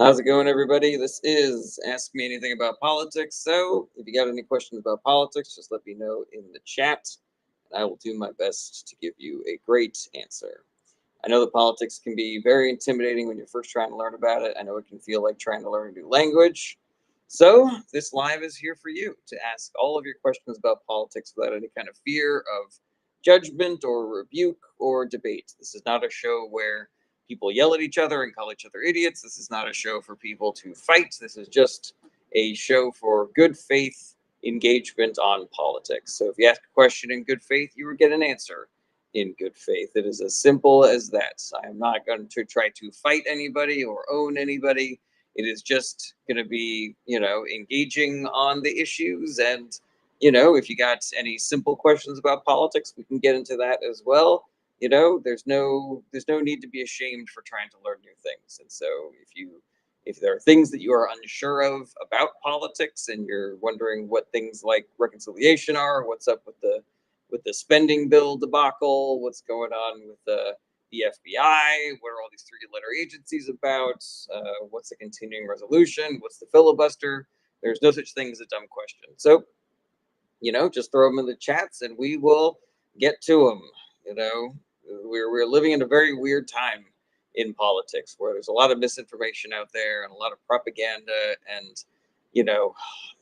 How's it going, everybody? This is Ask Me Anything About Politics. So, if you got any questions about politics, just let me know in the chat, and I will do my best to give you a great answer. I know that politics can be very intimidating when you're first trying to learn about it. I know it can feel like trying to learn a new language. So, this live is here for you to ask all of your questions about politics without any kind of fear of judgment or rebuke or debate. This is not a show where people yell at each other and call each other idiots. This is not a show for people to fight. This is just a show for good faith engagement on politics. So, if you ask a question in good faith, you will get an answer in good faith. It is as simple as that. I am not going to try to fight anybody or own anybody. It is just going to be, engaging on the issues. And, if you got any simple questions about politics, we can get into that as well. There's no need to be ashamed for trying to learn new things. And so if there are things that you are unsure of about politics and you're wondering what things like reconciliation are, what's up with the spending bill debacle, what's going on with the FBI, what are all these three-letter agencies about, what's the continuing resolution, what's the filibuster. There's no such thing as a dumb question. So, just throw them in the chats and we will get to them. We're living in a very weird time in politics where there's a lot of misinformation out there and a lot of propaganda and you know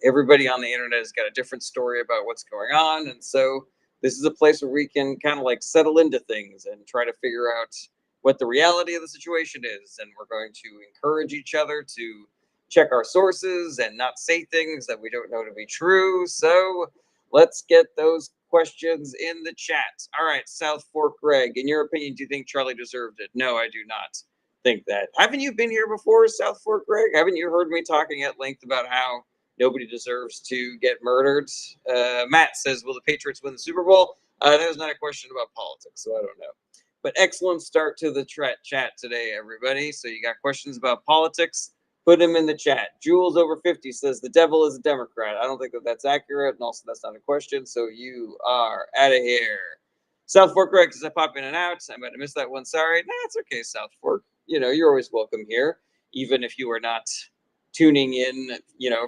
everybody on the internet has got a different story about what's going on. And so this is a place where we can kind of like settle into things and try to figure out what the reality of the situation is, and we're going to encourage each other to check our sources and not say things that we don't know to be true. So let's get those questions in the chat. All right, South Fork Greg, in your opinion, do you think Charlie deserved it? No, I do not think that. Haven't you been here before, South Fork Greg? Haven't you heard me talking at length about how nobody deserves to get murdered? Matt says, will the Patriots win the Super Bowl? That is not a question about politics, so I don't know. But excellent start to the chat today, everybody. So you got questions about politics? Put them in the chat. Jules over 50 says the devil is a Democrat. I don't think that that's accurate, and also that's not a question. So you are out of here. South Fork Greg says I pop in and out. I might have missed that one. Sorry. Nah, it's okay, South Fork. You're always welcome here, even if you are not tuning in,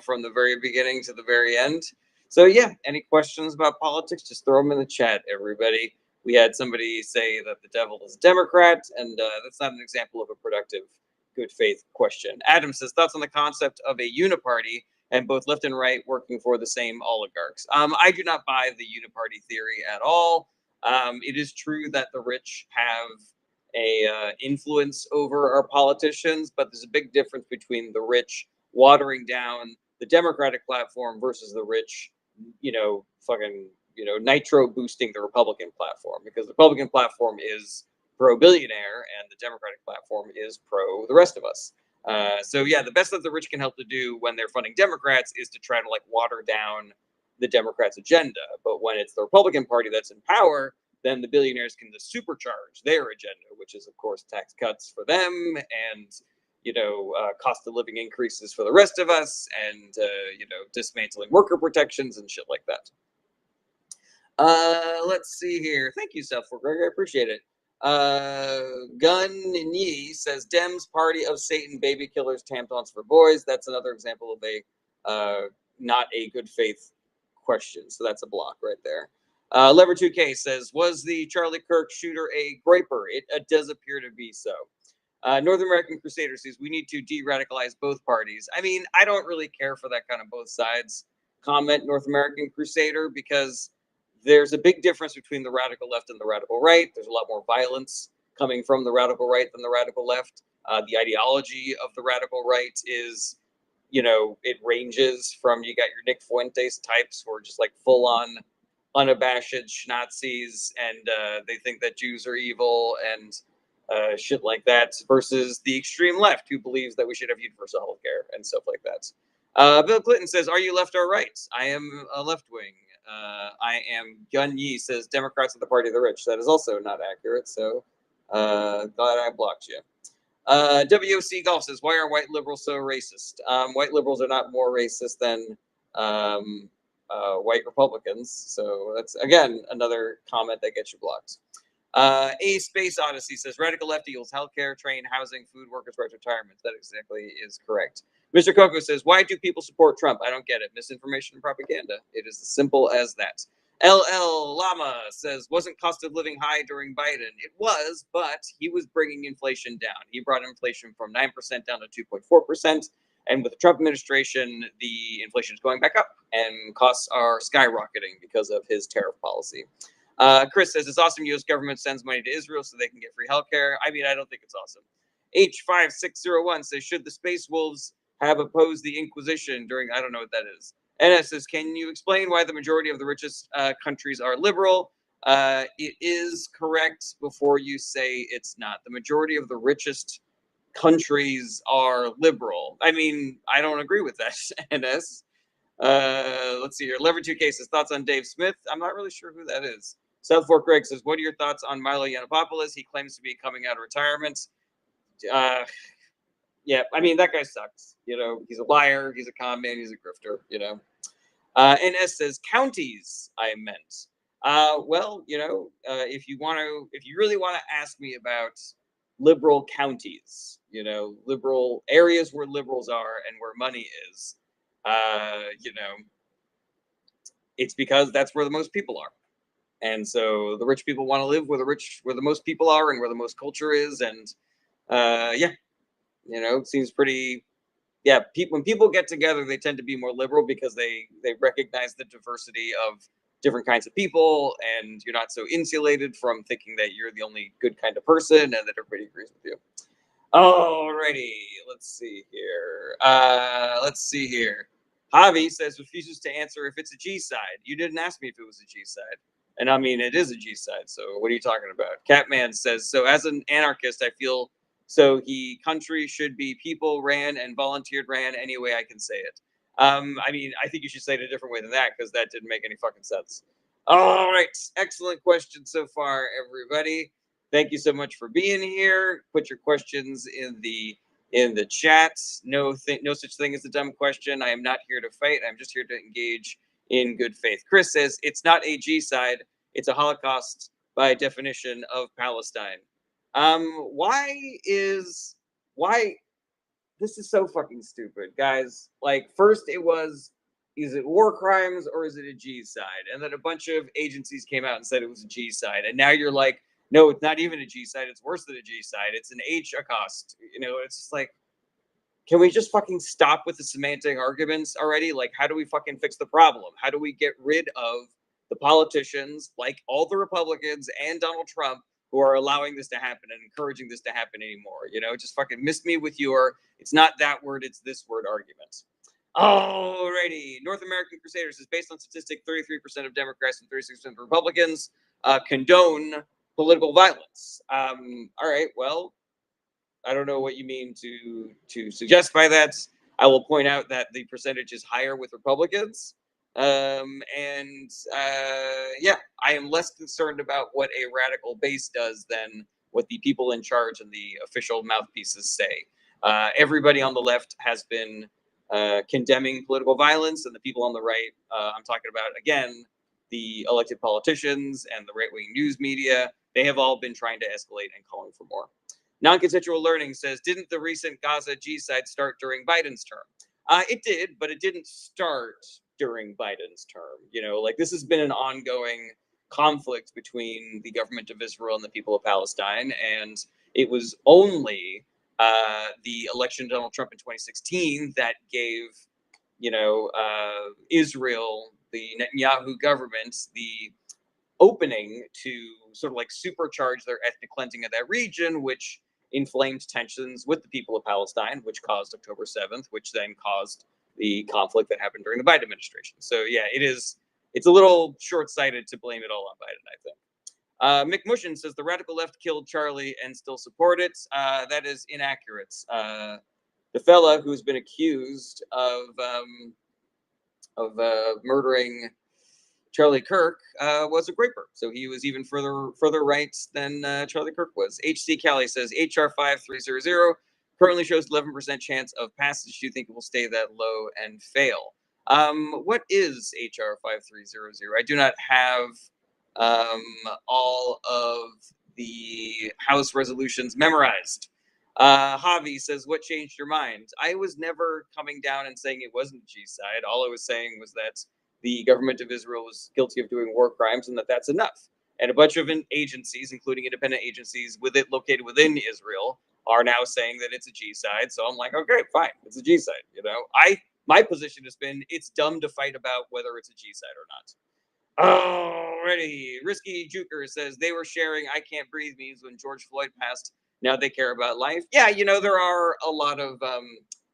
from the very beginning to the very end. So yeah, any questions about politics, just throw them in the chat, everybody. We had somebody say that the devil is a Democrat, and that's not an example of a productive good faith question. Adam says thoughts on the concept of a uniparty and both left and right working for the same oligarchs. I do not buy the uniparty theory at all. It is true that the rich have a influence over our politicians, but there's a big difference between the rich watering down the Democratic platform versus the rich, fucking, nitro boosting the Republican platform, because the Republican platform is pro billionaire and the Democratic platform is pro the rest of us. So yeah, the best that the rich can help to do when they're funding Democrats is to try to like water down the Democrats' agenda. But when it's the Republican Party that's in power, then the billionaires can just supercharge their agenda, which is of course tax cuts for them and cost of living increases for the rest of us, and dismantling worker protections and shit like that. Let's see here. Thank you, South Fork Greg. I appreciate it. Gun Yi says Dems party of Satan, baby killers, tampons for boys. That's another example of a not a good faith question. So that's a block right there. Lever 2K says, was the Charlie Kirk shooter a groiper? It does appear to be so. North American Crusader says we need to de-radicalize both parties. I mean, I don't really care for that kind of both sides comment, North American Crusader, because there's a big difference between the radical left and the radical right. There's a lot more violence coming from the radical right than the radical left. The ideology of the radical right is, it ranges from, you got your Nick Fuentes types who are just like full on unabashed Nazis, and they think that Jews are evil and shit like that, versus the extreme left who believes that we should have universal health care and stuff like that. Bill Clinton says, are you left or right? I am a left wing. I am Gun Yi says Democrats are the party of the rich. That is also not accurate. So glad I blocked you. WOC Golf says, why are white liberals so racist? White liberals are not more racist than white Republicans. So that's, again, another comment that gets you blocked. A Space Odyssey says radical left equals healthcare, train, housing, food, workers' rights, retirement. That exactly is correct. Mr. Coco says, why do people support Trump? I don't get it. Misinformation and propaganda. It is as simple as that. LL Llama says, wasn't cost of living high during Biden? It was, but he was bringing inflation down. He brought inflation from 9% down to 2.4%. And with the Trump administration, the inflation is going back up and costs are skyrocketing because of his tariff policy. Chris says, it's awesome U.S. government sends money to Israel so they can get free healthcare. I mean, I don't think it's awesome. H5601 says, should the Space Wolves have opposed the Inquisition during, I don't know what that is. NS says, can you explain why the majority of the richest countries are liberal? It is correct before you say it's not. The majority of the richest countries are liberal. I mean, I don't agree with that, NS. Let's see here. Lever 2 cases. Thoughts on Dave Smith? I'm not really sure who that is. South Fork Greg says, what are your thoughts on Milo Yiannopoulos? He claims to be coming out of retirement. Yeah, I mean, that guy sucks. You know, he's a liar. He's a con man. He's a grifter, you know. NS says, counties, I meant. Well, you know, if you really want to ask me about liberal counties, you know, liberal areas where liberals are and where money is, you know, it's because that's where the most people are. And so the rich people want to live where the most people are and where the most culture is. And yeah, you know, it seems pretty. Yeah, when people get together, they tend to be more liberal because they recognize the diversity of different kinds of people, and you're not so insulated from thinking that you're the only good kind of person and that everybody agrees with you. Alrighty, let's see here. Javi says refuses to answer if it's a G side. You didn't ask me if it was a G side. And I mean, it is a G side. So what are you talking about? Catman says, so as an anarchist, I feel country should be people ran and volunteered ran any way I can say it. I mean, I think you should say it a different way than that because that didn't make any fucking sense. All right. Excellent question so far, everybody. Thank you so much for being here. Put your questions in the chat. No such thing as a dumb question. I am not here to fight. I'm just here to engage in good faith. Chris says it's not a G side. It's a Holocaust by definition of Palestine. Why this is so fucking stupid, guys. Like, first it was, is it war crimes or is it a G side? And then a bunch of agencies came out and said it was a G side. And now you're like, no, it's not even a G side. It's worse than a G side. It's an H accost. You know, it's just like, can we just fucking stop with the semantic arguments already? Like, how do we fucking fix the problem? How do we get rid of the politicians, like all the Republicans and Donald Trump, who are allowing this to happen and encouraging this to happen anymore? You know, just fucking miss me with your, it's not that word, it's this word argument. Alrighty. North American Crusaders is based on statistic 33% of Democrats and 36% of Republicans condone political violence. All right, well, I don't know what you mean to suggest by that. I will point out that the percentage is higher with Republicans. Yeah, I am less concerned about what a radical base does than what the people in charge and the official mouthpieces say. Everybody on the left has been condemning political violence, and the people on the right, I'm talking about, again, the elected politicians and the right-wing news media, they have all been trying to escalate and calling for more. Non-consensual learning says, didn't the recent Gaza G-side start during Biden's term? It did, but it didn't start during Biden's term. You know, like, this has been an ongoing conflict between the government of Israel and the people of Palestine. And it was only the election of Donald Trump in 2016 that gave, you know, Israel, the Netanyahu government, the opening to sort of like supercharge their ethnic cleansing of that region, which inflamed tensions with the people of Palestine, which caused October 7th, which then caused the conflict that happened during the Biden administration. So yeah, it's a little short-sighted to blame it all on Biden, I think. Mick Mushin says the radical left killed Charlie and still support it. That is inaccurate. The fella who's been accused of murdering Charlie Kirk was a graper, so he was even further right than Charlie Kirk was. H.C. Kelly says HR 5300 currently shows 11% chance of passage. Do you think it will stay that low and fail? What is HR 5300? I do not have all of the House resolutions memorized. Javi says, what changed your mind? I was never coming down and saying it wasn't G-side. All I was saying was that the government of Israel was guilty of doing war crimes and that that's enough. And a bunch of agencies, including independent agencies with it located within Israel, are now saying that it's a G-side. So I'm like, okay, fine, it's a G-side. My position has been it's dumb to fight about whether it's a G-side or not. Alrighty. Risky Juker says they were sharing I Can't Breathe memes when George Floyd passed. Now they care about life. Yeah, there are a lot of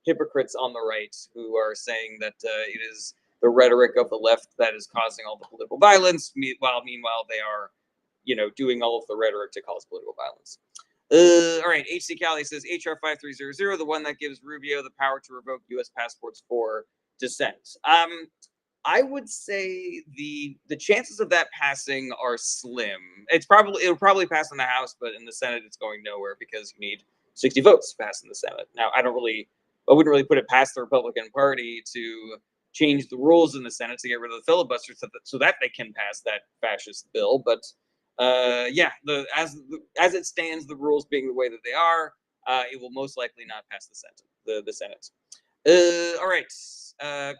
hypocrites on the right who are saying that it is the rhetoric of the left that is causing all the political violence, meanwhile they are, doing all of the rhetoric to cause political violence. All right, HC Cali says HR 5300, the one that gives Rubio the power to revoke U.S. passports for dissent. I would say the chances of that passing are slim. It'll probably pass in the House, but in the Senate it's going nowhere because you need 60 votes to pass in the Senate. Now I wouldn't really put it past the Republican Party to change the rules in the Senate to get rid of the filibuster so that they can pass that fascist bill. But as it stands, the rules being the way that they are, it will most likely not pass the Senate. All right.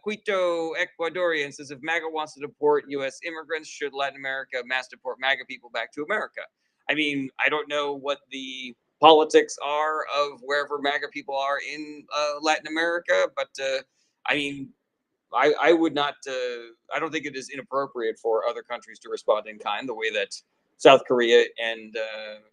Quito Ecuadorian says if MAGA wants to deport U.S. immigrants, should Latin America mass deport MAGA people back to America? I mean, I don't know what the politics are of wherever MAGA people are in Latin America, but I mean, I would not. I don't think it is inappropriate for other countries to respond in kind, the way that South Korea and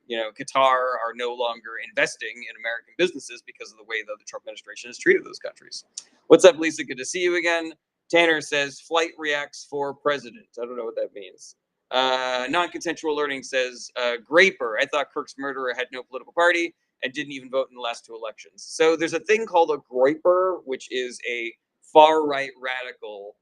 Qatar are no longer investing in American businesses because of the way that the Trump administration has treated those countries. What's up, Lisa? Good to see you again. Tanner says flight reacts for president. I don't know what that means. Non-consensual learning says Graper. I thought Kirk's murderer had no political party and didn't even vote in the last two elections. So there's a thing called a Graper, which is a far-right radical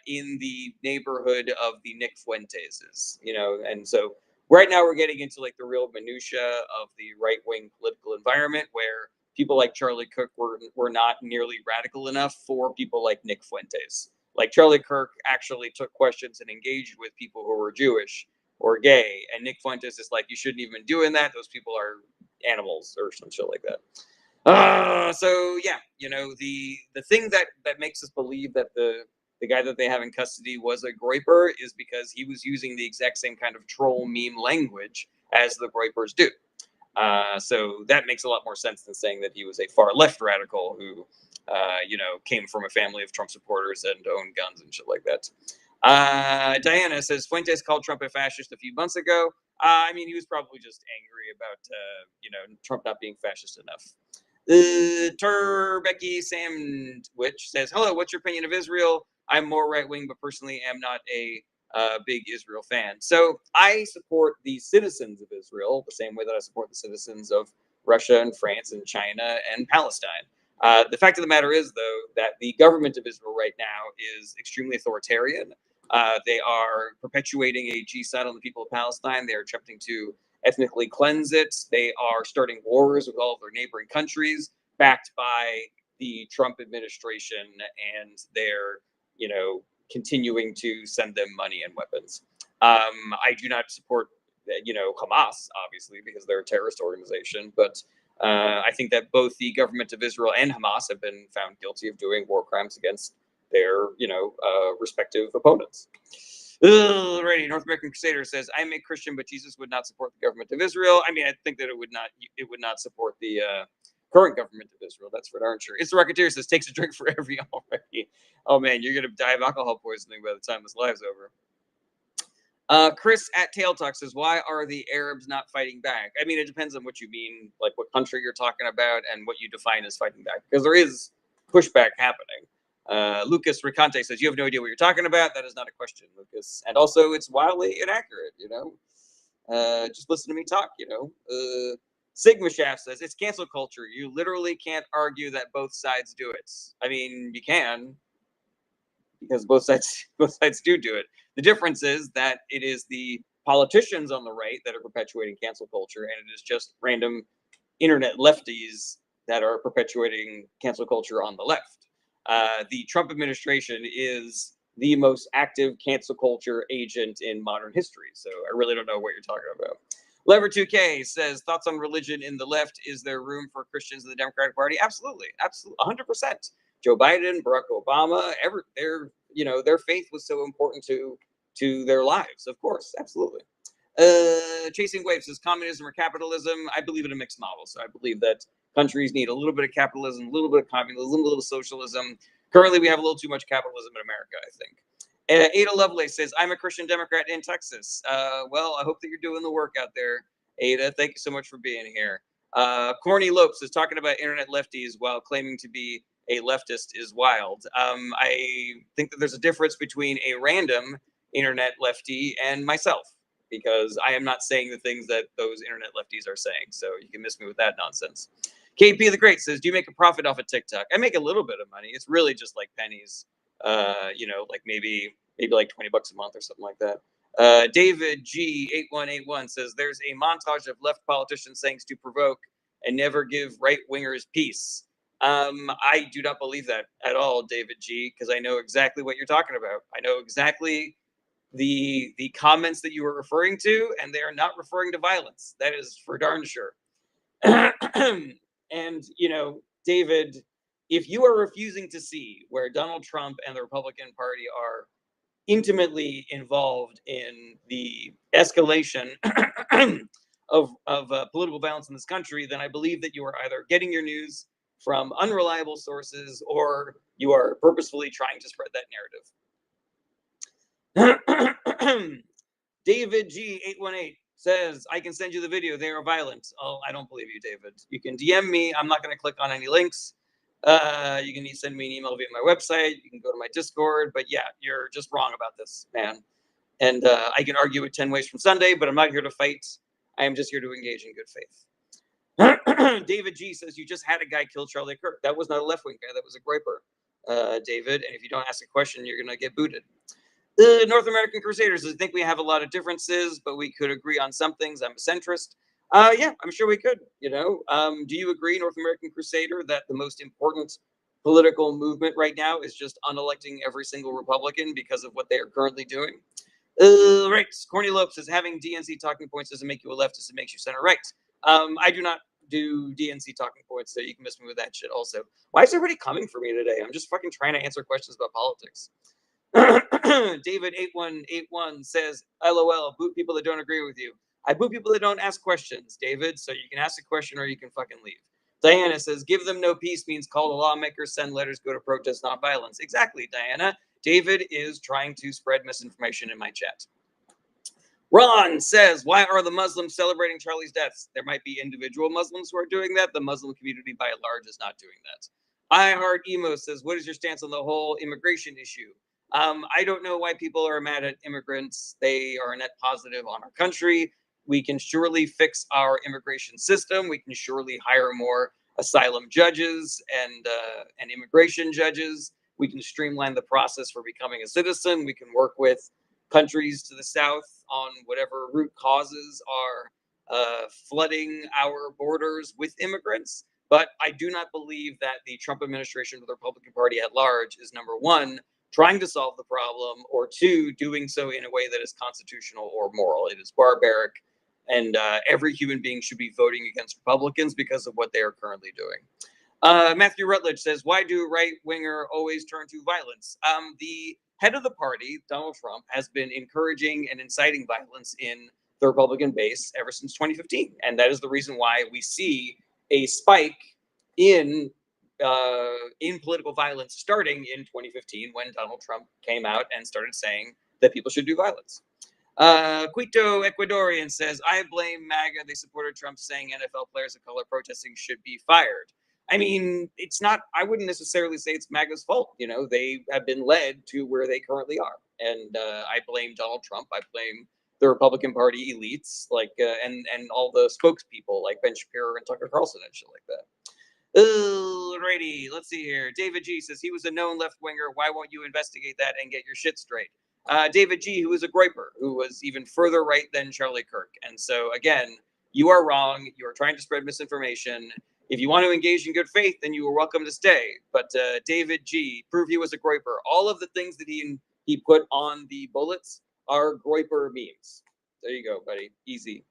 in the neighborhood of the Nick Fuenteses, and so right now we're getting into like the real minutia of the right-wing political environment where people like Charlie Kirk were not nearly radical enough for people like Nick Fuentes. Like Charlie Kirk actually took questions and engaged with people who were Jewish or gay, and Nick Fuentes is like, you shouldn't even be doing that. Those people are animals or some shit like that. So yeah, the thing that makes us believe that the guy that they have in custody was a Groyper is because he was using the exact same kind of troll meme language as the Groypers do. So that makes a lot more sense than saying that he was a far left radical who, came from a family of Trump supporters and owned guns and shit like that. Diana says Fuentes called Trump a fascist a few months ago. I mean, he was probably just angry about, Trump not being fascist enough. Becky Sandwich says, hello, what's your opinion of Israel? I'm more right-wing, but personally am not a big Israel fan. So I support the citizens of Israel the same way that I support the citizens of Russia and France and China and Palestine. The fact of the matter is, though, that the government of Israel right now is extremely authoritarian. They are perpetuating a genocide on the people of Palestine. They are attempting to ethnically cleanse it. They are starting wars with all of their neighboring countries, backed by the Trump administration, and they're, continuing to send them money and weapons. I do not support, Hamas, obviously, because they're a terrorist organization, but I think that both the government of Israel and Hamas have been found guilty of doing war crimes against their, respective opponents. Alrighty, North American Crusader says, I'm a Christian, but Jesus would not support the government of Israel. I mean, I think that it would not support the current government of Israel. That's for darn sure. It's the Rocketeer says, takes a drink for every already. Oh man, you're gonna die of alcohol poisoning by the time this live's over. Chris at Tail Talk says, why are the Arabs not fighting back? I mean, it depends on what you mean, like what country you're talking about and what you define as fighting back, because there is pushback happening. Lucas Ricante says, you have no idea what you're talking about. That is not a question, Lucas. And also, it's wildly inaccurate, just listen to me talk, Sigma Shaft says, it's cancel culture. You literally can't argue that both sides do it. I mean, you can, because both sides do it. The difference is that it is the politicians on the right that are perpetuating cancel culture, and it is just random internet lefties that are perpetuating cancel culture on the left. The Trump administration is the most active cancel culture agent in modern history. So I really don't know what you're talking about. Lever 2K says, thoughts on religion in the left. Is there room for Christians in the Democratic Party? Absolutely. Absolutely. 100%. Joe Biden, Barack Obama, their faith was so important to their lives. Of course. Absolutely. Chasing Waves says, communism or capitalism? I believe in a mixed model. So I believe that countries need a little bit of capitalism, a little bit of communism, a little socialism. Currently, we have a little too much capitalism in America, I think. Ada Lovelace says, I'm a Christian Democrat in Texas. Well, I hope that you're doing the work out there, Ada. Thank you so much for being here. Corny Lopes is talking about internet lefties while claiming to be a leftist is wild. I think that there's a difference between a random internet lefty and myself, because I am not saying the things that those internet lefties are saying. So you can miss me with that nonsense. KP the Great says, do you make a profit off of TikTok? I make a little bit of money. It's really just like pennies. Like maybe like $20 a month or something like that. David G8181 says, there's a montage of left politicians saying to provoke and never give right wingers peace. I do not believe that at all, David G, because I know exactly what you're talking about. I know exactly the comments that you were referring to, and they are not referring to violence. That is for darn sure. And David, if you are refusing to see where Donald Trump and the Republican Party are intimately involved in the escalation of political violence in this country, then I believe that you are either getting your news from unreliable sources or you are purposefully trying to spread that narrative. David G818 says, I can send you the video. They are violent. Oh, I don't believe you, David. You can DM me. I'm not going to click on any links. You can send me an email via my website. You can go to my Discord. But yeah, you're just wrong about this, man. And I can argue it 10 ways from Sunday, but I'm not here to fight. I am just here to engage in good faith. David G says, you just had a guy kill Charlie Kirk. That was not a left-wing guy. That was a griper, David. And if you don't ask a question, you're going to get booted. The North American Crusaders, I think we have a lot of differences, but we could agree on some things. I'm a centrist. Yeah, I'm sure we could. Do you agree, North American Crusader, that the most important political movement right now is just unelecting every single Republican because of what they are currently doing? Right. Corny Lopes says, having DNC talking points doesn't make you a leftist, it makes you center right. I do not do DNC talking points, so you can miss me with that shit also. Why is everybody coming for me today? I'm just fucking trying to answer questions about politics. David 8181 says, LOL, boot people that don't agree with you. I boot people that don't ask questions, David, so you can ask a question or you can fucking leave. Diana says, give them no peace means call the lawmakers, send letters, go to protest, not violence. Exactly, Diana. David is trying to spread misinformation in my chat. Ron says, why are the Muslims celebrating Charlie's deaths? There might be individual Muslims who are doing that. The Muslim community by and large is not doing that. I Heart Emo says, what is your stance on the whole immigration issue? I don't know why people are mad at immigrants. They are a net positive on our country. We can surely fix our immigration system. We can surely hire more asylum judges and immigration judges. We can streamline the process for becoming a citizen. We can work with countries to the south on whatever root causes are flooding our borders with immigrants. But I do not believe that the Trump administration or the Republican Party at large is, number one, trying to solve the problem, or two, doing so in a way that is constitutional or moral. It is barbaric, and every human being should be voting against Republicans because of what they are currently doing. Matthew Rutledge says, why do right-winger always turn to violence? The head of the party, Donald Trump, has been encouraging and inciting violence in the Republican base ever since 2015. And that is the reason why we see a spike in political violence starting in 2015 when Donald Trump came out and started saying that people should do violence. Quito Ecuadorian says, I blame MAGA. They supported Trump saying NFL players of color protesting should be fired. I mean, it's not, I wouldn't necessarily say it's MAGA's fault. They have been led to where they currently are. And I blame Donald Trump. I blame the Republican Party elites, and all the spokespeople like Ben Shapiro and Tucker Carlson and shit like that. Alrighty, let's see here. David G says, he was a known left-winger. Why won't you investigate that and get your shit straight? David G, who was a groiper, who was even further right than Charlie Kirk. And so, again, you are wrong. You are trying to spread misinformation. If you want to engage in good faith, then you are welcome to stay. But David G, prove he was a groiper. All of the things that he put on the bullets are groiper memes. There you go, buddy. Easy.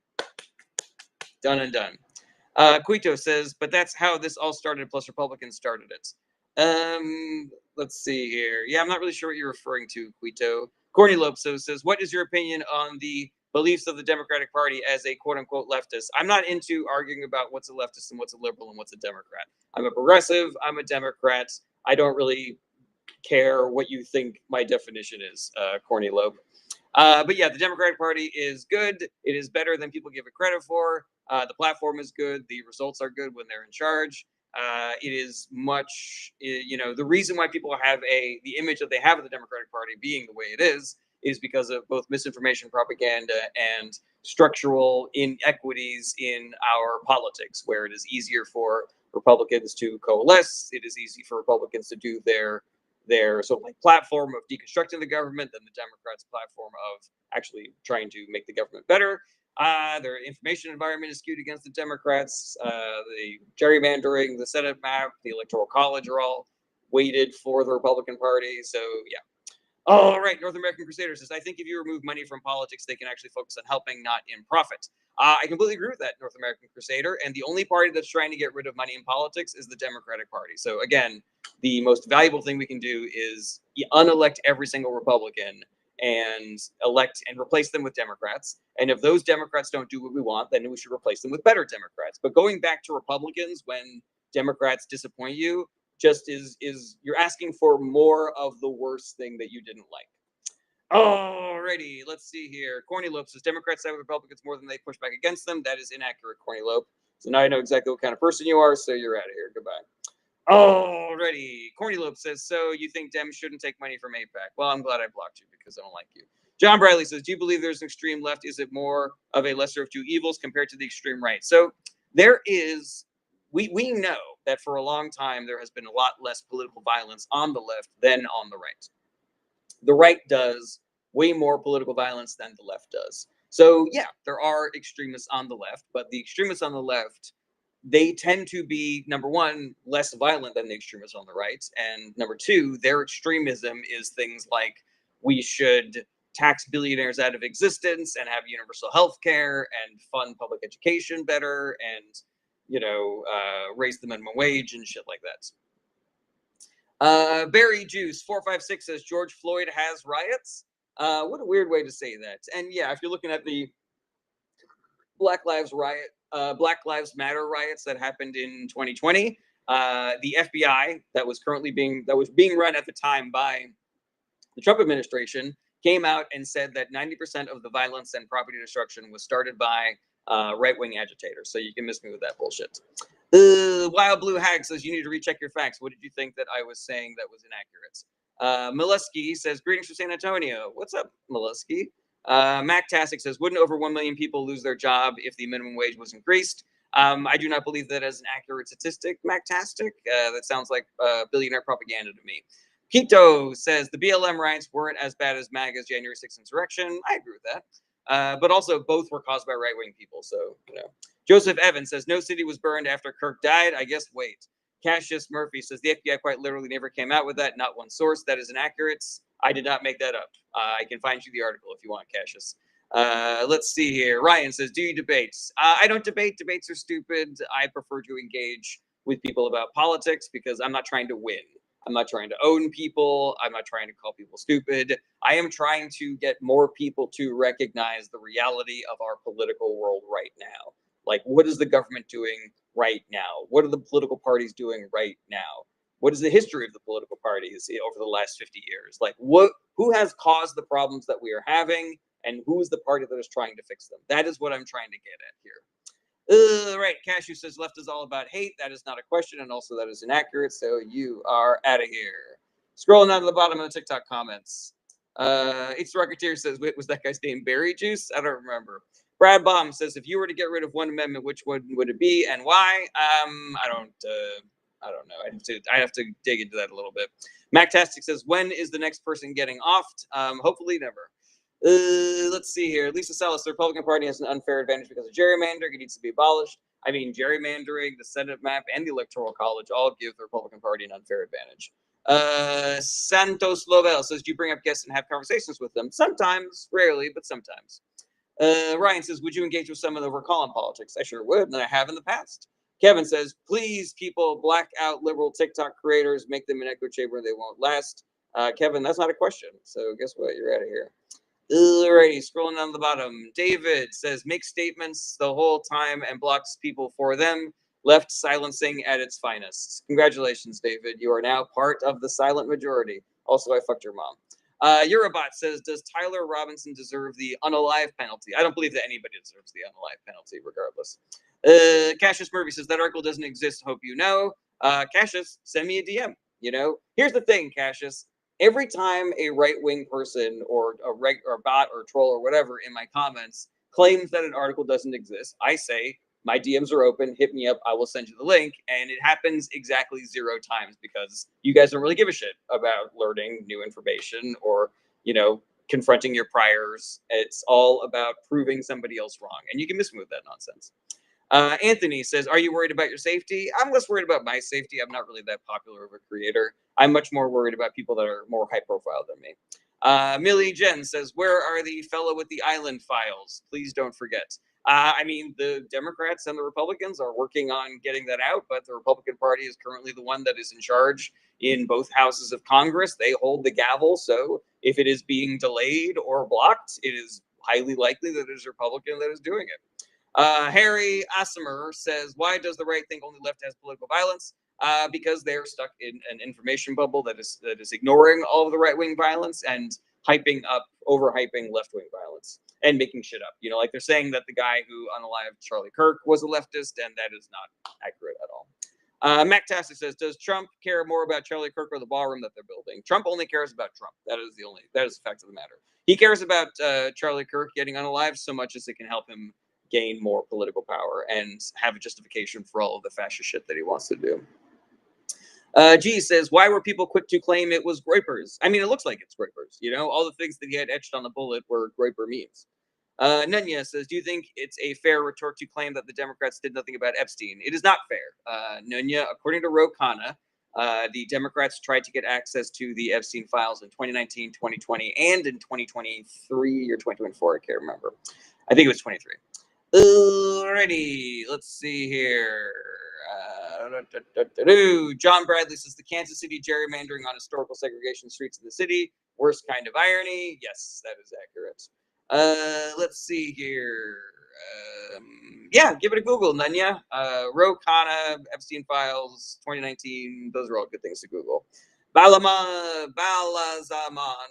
Done and done. Quito says, but that's how this all started, plus Republicans started it. Let's see here. Yeah, I'm not really sure what you're referring to, Quito. Corny Lopso says, what is your opinion on the beliefs of the Democratic Party as a quote-unquote leftist? I'm not into arguing about what's a leftist and what's a liberal and what's a Democrat. I'm a progressive. I'm a Democrat. I don't really care what you think my definition is, Corny Lope. But yeah, the Democratic Party is good. It is better than people give it credit for. The platform is good. The results are good when they're in charge. It is much, the reason why people have the image that they have of the Democratic Party being the way it is because of both misinformation, propaganda, and structural inequities in our politics, where it is easier for Republicans to coalesce. It is easy for Republicans to do their sort of like platform of deconstructing the government than the Democrats' platform of actually trying to make the government better. Their information environment is skewed against the Democrats. The gerrymandering, the Senate map, the Electoral College are all weighted for the Republican Party. So, yeah. All right, North American Crusader says, I think if you remove money from politics, they can actually focus on helping, not in profit. I completely agree with that, North American Crusader. And the only party that's trying to get rid of money in politics is the Democratic Party. So again, the most valuable thing we can do is unelect every single Republican and elect and replace them with Democrats. And if those Democrats don't do what we want, then we should replace them with better Democrats. But going back to Republicans when Democrats disappoint you, just is you're asking for more of the worst thing that you didn't like. Alrighty, let's see here. Corny Lope says Democrats side with Republicans more than they push back against them. That is inaccurate, Corny Lope. So now I know exactly what kind of person you are, so you're out of here. Goodbye. Alrighty. Corny Lope says, so you think Dems shouldn't take money from AIPAC? Well, I'm glad I blocked you because I don't like you. John Bradley says, do you believe there's an extreme left? Is it more of a lesser of two evils compared to the extreme right? So there is, we know that for a long time there has been a lot less political violence on the left than on the right. The right does way more political violence than the left does. So yeah, there are extremists on the left, but the extremists on the left, they tend to be, number one, less violent than the extremists on the right. And number two, their extremism is things like we should tax billionaires out of existence and have universal health care and fund public education better and, raise the minimum wage and shit like that. Berry Juice 456 says George Floyd has riots. What a weird way to say that. And yeah, if you're looking at the Black Lives Matter riots that happened in 2020, the FBI that was being run at the time by the Trump administration came out and said that 90% of the violence and property destruction was started by right-wing agitators. So you can miss me with that bullshit. Wild Blue Hag says you need to recheck your facts. What did you think that I was saying that was inaccurate? Molesky says, greetings from San Antonio. What's up, Molesky? Mac Tastic says, wouldn't over 1 million people lose their job if the minimum wage was increased? I do not believe that as an accurate statistic, Mac Tastic. That sounds like billionaire propaganda to me. Quito says the BLM riots weren't as bad as MAGA's January 6th insurrection. I agree with that. But also both were caused by right-wing people. So, Joseph Evans says no city was burned after Kirk died. I guess wait. Cassius Murphy says the FBI quite literally never came out with that. Not one source. That is inaccurate. I did not make that up. I can find you the article if you want, Cassius. Let's see here. Ryan says, do you debate? I don't debate. Debates are stupid. I prefer to engage with people about politics because I'm not trying to win. I'm not trying to own people. I'm not trying to call people stupid. I am trying to get more people to recognize the reality of our political world right now. Like, what is the government doing right now? What are the political parties doing right now? What is the history of the political parties over the last 50 years? Like, who has caused the problems that we are having, and who is the party that is trying to fix them? That is what I'm trying to get at here. Right, Cashew says left is all about hate. That is not a question, and also that is inaccurate. So you are out of here. Scrolling down to the bottom of the TikTok comments. It's Rocketeer says, wait, was that guy's name Berry Juice? I don't remember. Brad Baum says, if you were to get rid of one amendment, which one would it be and why? I don't know. I have to dig into that a little bit. MacTastic says, when is the next person getting offed? Hopefully never. Let's see here. Lisa Salas, the Republican Party has an unfair advantage because of gerrymandering. It needs to be abolished. I mean, gerrymandering, the Senate map, and the Electoral College all give the Republican Party an unfair advantage. Santos Lovell says, do you bring up guests and have conversations with them? Sometimes, rarely, but sometimes. Ryan says, would you engage with someone over call on politics? I sure would, and I have in the past. Kevin says, please, people, black out liberal TikTok creators, make them an echo chamber, they won't last. Kevin, that's not a question. So guess what? You're out of here. Alrighty, scrolling down the bottom. David says, make statements the whole time and blocks people for them. Left silencing at its finest. Congratulations, David. You are now part of the silent majority. Also, I fucked your mom. Eurobot says, does Tyler Robinson deserve the unalive penalty? I don't believe that anybody deserves the unalive penalty, regardless. Cassius Murphy says, that article doesn't exist. Hope you know. Cassius, send me a DM. You know, here's the thing, Cassius. Every time a right-wing person or or bot or troll or whatever in my comments claims that an article doesn't exist, I say, my DMs are open. Hit me up. I will send you the link. And it happens exactly 0 times because you guys don't really give a shit about learning new information or, you know, confronting your priors. It's all about proving somebody else wrong. And you can miss me with that nonsense. Anthony says, are you worried about your safety? I'm less worried about my safety. I'm not really that popular of a creator. I'm much more worried about people that are more high profile than me. Millie Jen says, where are the fellow with the island files? Please don't forget. I mean, the Democrats and the Republicans are working on getting that out, but the Republican Party is currently the one that is in charge in both houses of Congress. They hold the gavel. So if it is being delayed or blocked, it is highly likely that it is a Republican that is doing it. Harry Asimer says, why does the right think only left has political violence? Because they're stuck in an information bubble that is ignoring all of the right-wing violence and overhyping left-wing violence and making shit up. You know, like they're saying that the guy who unalived Charlie Kirk was a leftist, and that is not accurate at all. Mac Tassi says, does Trump care more about Charlie Kirk or the ballroom that they're building? Trump only cares about Trump. That is the fact of the matter. He cares about Charlie Kirk getting unalived so much as it can help him gain more political power and have a justification for all of the fascist shit that he wants to do. G says, why were people quick to claim it was Groypers? I mean, it looks like it's Groypers. You know, all the things that he had etched on the bullet were Groyper memes. Nunya says, do you think it's a fair retort to claim that the Democrats did nothing about Epstein? It is not fair. Nunya, according to Ro Khanna, the Democrats tried to get access to the Epstein files in 2019, 2020, and in 2023 or 2024. I can't remember. I think it was 23. Alrighty, let's see here. John Bradley says the Kansas City gerrymandering on historical segregation streets of the city. Worst kind of irony. Yes, that is accurate. Let's see here. Yeah, give it a Google, Nunya. Ro Khanna, Epstein Files, 2019. Those are all good things to Google. Balazaman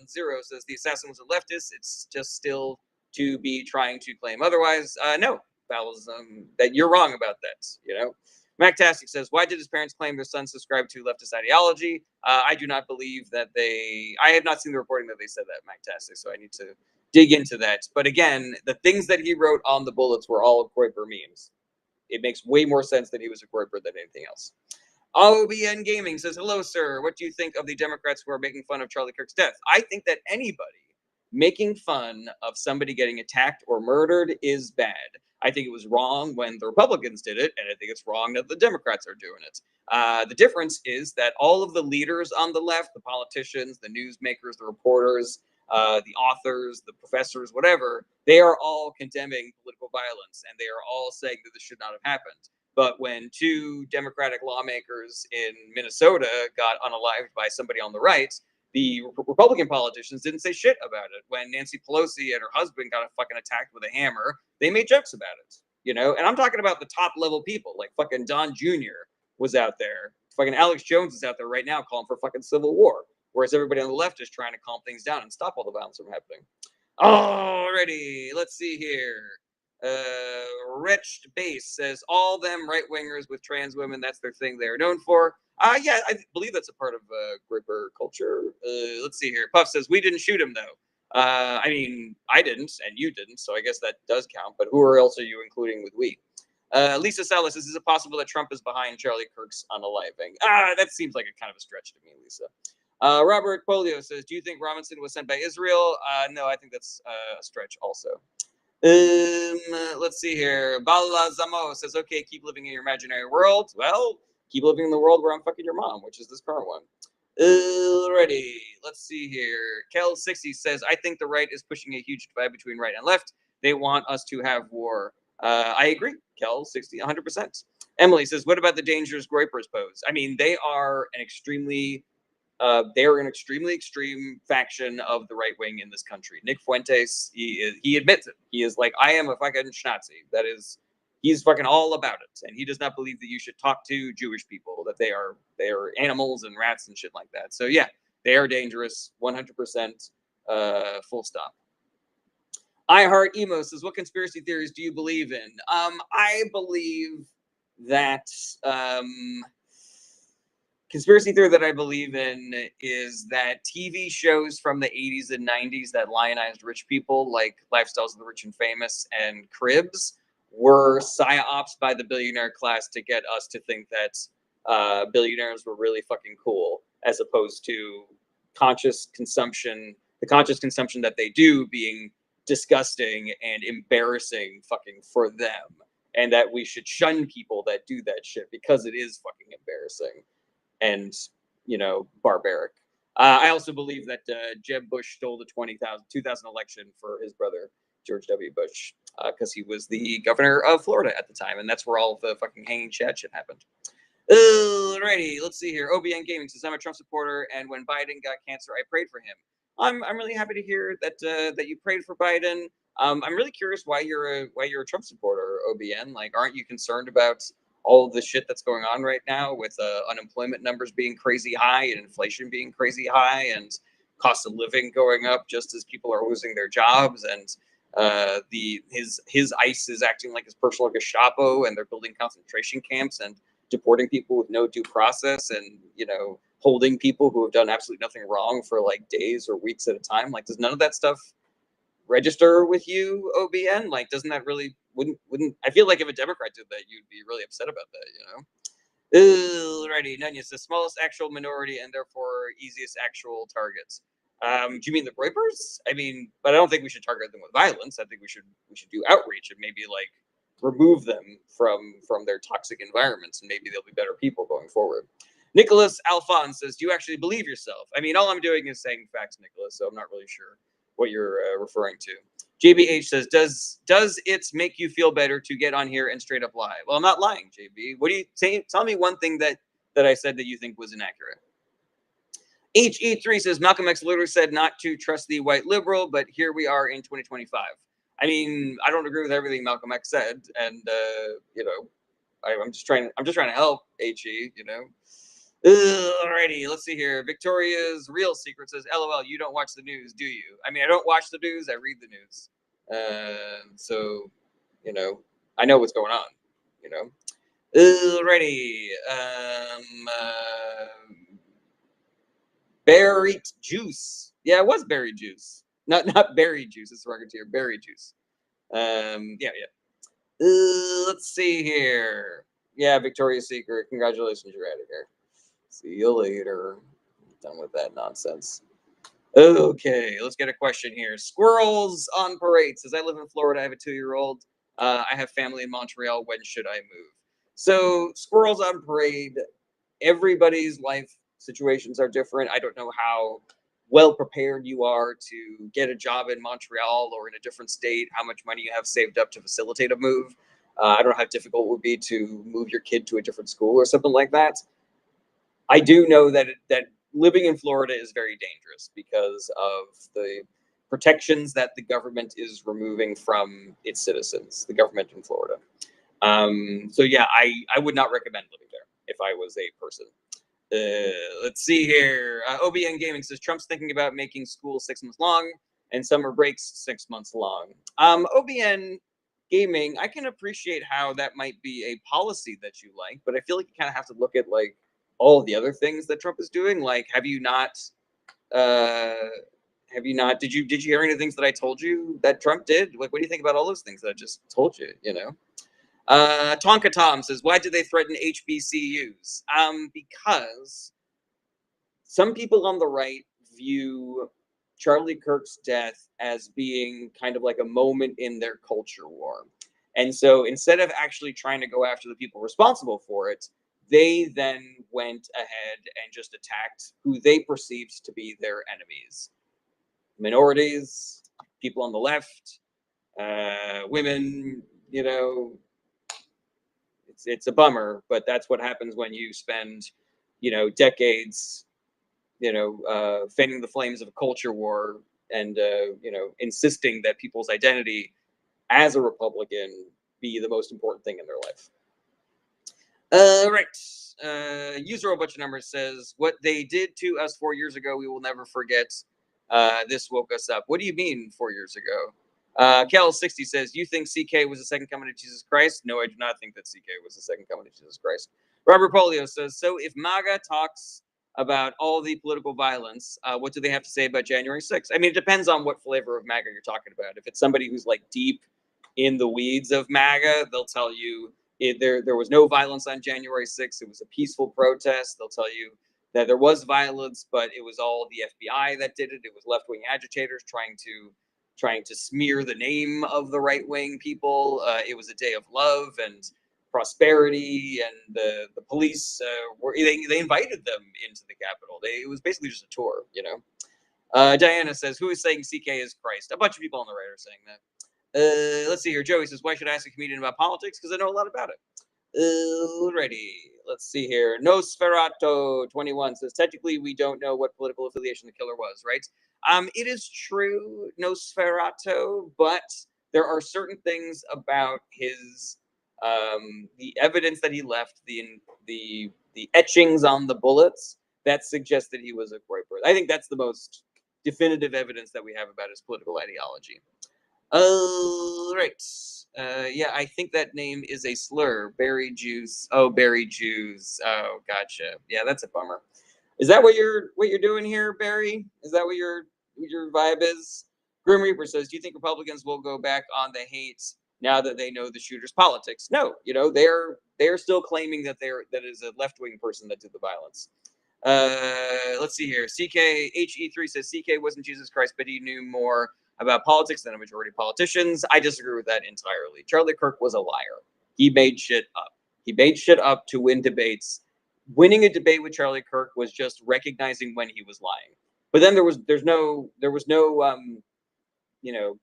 Zero says the assassin was a leftist. It's just still to be trying to claim otherwise. No, that you're wrong about that. You know. MacTastic says, why did his parents claim their son subscribed to leftist ideology? I do not believe that I have not seen the reporting that they said that, MacTastic, so I need to dig into that. But again, the things that he wrote on the bullets were all Groyper memes. It makes way more sense that he was a Groyper than anything else. OBN Gaming says, hello, sir. What do you think of the Democrats who are making fun of Charlie Kirk's death? I think that anybody making fun of somebody getting attacked or murdered is bad. I think it was wrong when the Republicans did it, and I think it's wrong that the Democrats are doing it. The difference is that all of the leaders on the left, the politicians, the newsmakers, the reporters, the authors, the professors, whatever, they are all condemning political violence, and they are all saying that this should not have happened. But when 2 Democratic lawmakers in Minnesota got unalived by somebody on the right, the Republican politicians didn't say shit about it. When Nancy Pelosi and her husband got fucking attacked with a hammer, they made jokes about it, you know? And I'm talking about the top level people, like fucking Don Jr. was out there. Fucking Alex Jones is out there right now calling for fucking civil war, whereas everybody on the left is trying to calm things down and stop all the violence from happening. Alrighty, let's see here. Wretched Base says, all them right-wingers with trans women, that's their thing they're known for. Yeah, I believe that's a part of Gripper culture. Let's see here. Puff says, we didn't shoot him, though. I mean, I didn't, and you didn't, so I guess that does count, but who else are you including with we? Lisa Salas says, is it possible that Trump is behind Charlie Kirk's unaliving? That seems like a kind of a stretch to me, Lisa. Robert Polio says, do you think Robinson was sent by Israel? No, I think that's a stretch also. Let's see here. Bala Zamo says, okay, keep living in your imaginary world. Well, keep living in the world where I'm fucking your mom, which is this current one. Alrighty, let's see here. Kel60 says, I think the right is pushing a huge divide between right and left. They want us to have war. I agree, Kel, 100%. Emily says, what about the dangers Groypers pose? I mean, they're an extremely extreme faction of the right wing in this country. Nick Fuentes, he admits it. He is like, I am a fucking Schnazi. He's fucking all about it, and he does not believe that you should talk to Jewish people, that they are animals and rats and shit like that. So yeah, they are dangerous, 100%. Full stop. I Heart Emo says, what conspiracy theories do you believe in? I believe that conspiracy theory that I believe in is that TV shows from the 80s and 90s that lionized rich people, like Lifestyles of the Rich and Famous and Cribs, were psyops by the billionaire class to get us to think that billionaires were really fucking cool, as opposed to the conscious consumption that they do being disgusting and embarrassing fucking for them, and that we should shun people that do that shit because it is fucking embarrassing and, barbaric. I also believe that Jeb Bush stole the 2000 election for his brother, George W. Bush, because he was the governor of Florida at the time, and that's where all of the fucking hanging Chad shit happened. Alrighty, let's see here. OBN Gaming says, I'm a Trump supporter, and when Biden got cancer, I prayed for him. I'm really happy to hear that that you prayed for Biden. I'm really curious why you're a Trump supporter, OBN. Like, aren't you concerned about all the shit that's going on right now with unemployment numbers being crazy high and inflation being crazy high and cost of living going up just as people are losing their jobs, and his ICE is acting like his personal Gestapo, and they're building concentration camps and deporting people with no due process, and holding people who have done absolutely nothing wrong for like days or weeks at a time? Like, does none of that stuff register with you, OBN? Like, doesn't that really wouldn't I feel like if a Democrat did that, you'd be really upset about that, Alrighty, Nunez, the smallest actual minority and therefore easiest actual targets. Do you mean the Groypers? I mean, but I don't think we should target them with violence. I think we should do outreach and maybe like remove them from their toxic environments, and maybe they'll be better people going forward. Nicholas Alphonse says, do you actually believe yourself? I mean, all I'm doing is saying facts, Nicholas, so I'm not really sure what you're referring to. JBH says, does it make you feel better to get on here and straight up lie? Well, I'm not lying, JB. What do you say? Tell me one thing that I said that you think was inaccurate. HE3 says, Malcolm X literally said not to trust the white liberal, but here we are in 2025. I mean, I don't agree with everything Malcolm X said, and I'm just trying to help, HE. Alrighty, let's see here. Victoria's Real Secret says, LOL, you don't watch the news, do you? I mean, I don't watch the news, I read the news. So, I know what's going on, Alrighty. Berry juice. Yeah, it was berry juice. Not berry juice, it's Rocketeer. Berry juice. Yeah. Let's see here. Yeah, Victoria's Secret. Congratulations, you're out of here. See you later. Done with that nonsense. Okay, let's get a question here. Squirrels on Parade says, I live in Florida. I have a 2-year-old. I have family in Montreal. When should I move? So, Squirrels on Parade, everybody's life situations are different. I don't know how well prepared you are to get a job in Montreal or in a different state, how much money you have saved up to facilitate a move. I don't know how difficult it would be to move your kid to a different school or something like that. I do know that living in Florida is very dangerous because of the protections that the government is removing from its citizens, the government in Florida. So yeah, I would not recommend living there if I was a person. Let's see here. OBN Gaming says, Trump's thinking about making school 6 months long and summer breaks 6 months long. OBN Gaming, I can appreciate how that might be a policy that you like, but I feel like you kind of have to look at like all the other things that Trump is doing. Like, have you not? Did you hear any of the things that I told you that Trump did? Like, what do you think about all those things that I just told you? Tonka Tom says, why did they threaten HBCUs? Because some people on the right view Charlie Kirk's death as being kind of like a moment in their culture war. And so instead of actually trying to go after the people responsible for it, they then went ahead and just attacked who they perceived to be their enemies. Minorities, people on the left, Women, you know, it's a bummer, but that's what happens when you spend, decades, fanning the flames of a culture war and insisting that people's identity as a Republican be the most important thing in their life. Right. User a bunch of numbers says what they did to us 4 years ago, we will never forget. This woke us up. What do you mean 4 years ago? Cal60 says, you think CK was the second coming of Jesus Christ? No, I do not think that CK was the second coming of Jesus Christ. Robert Polio says, so if MAGA talks about all the political violence, what do they have to say about January 6th? I mean, it depends on what flavor of MAGA you're talking about. If it's somebody who's like deep in the weeds of MAGA, they'll tell you there was no violence on January 6th. It was a peaceful protest. They'll tell you that there was violence, but it was all the FBI that did it. It was left-wing agitators trying to smear the name of the right-wing people. It was a day of love and prosperity, and the police they invited them into the Capitol. It was basically just a tour, Diana says, who is saying CK is Christ? A bunch of people on the right are saying that. Let's see here. Joey says, why should I ask a comedian about politics? Because I know a lot about it. Alrighty. Let's see here. Nosferatu21 says, technically, we don't know what political affiliation the killer was, right? It is true, Nosferatu, but there are certain things about his, the evidence that he left, the etchings on the bullets that suggest that he was a Groyper. I think that's the most definitive evidence that we have about his political ideology. Right. Yeah, I think that name is a slur. Berry juice. Oh, berry juice. Oh, gotcha. Yeah, that's a bummer. Is that what you're doing here, Barry? Is that what your vibe is? Grim Reaper says, do you think Republicans will go back on the hate now that they know the shooter's politics? No, they're still claiming that that is a left-wing person that did the violence. Let's see here. CKHE3 says CK wasn't Jesus Christ, but he knew more about politics than a majority of politicians. I disagree with that entirely. Charlie Kirk was a liar. He made shit up. He made shit up to win debates. Winning a debate with Charlie Kirk was just recognizing when he was lying. But then there was no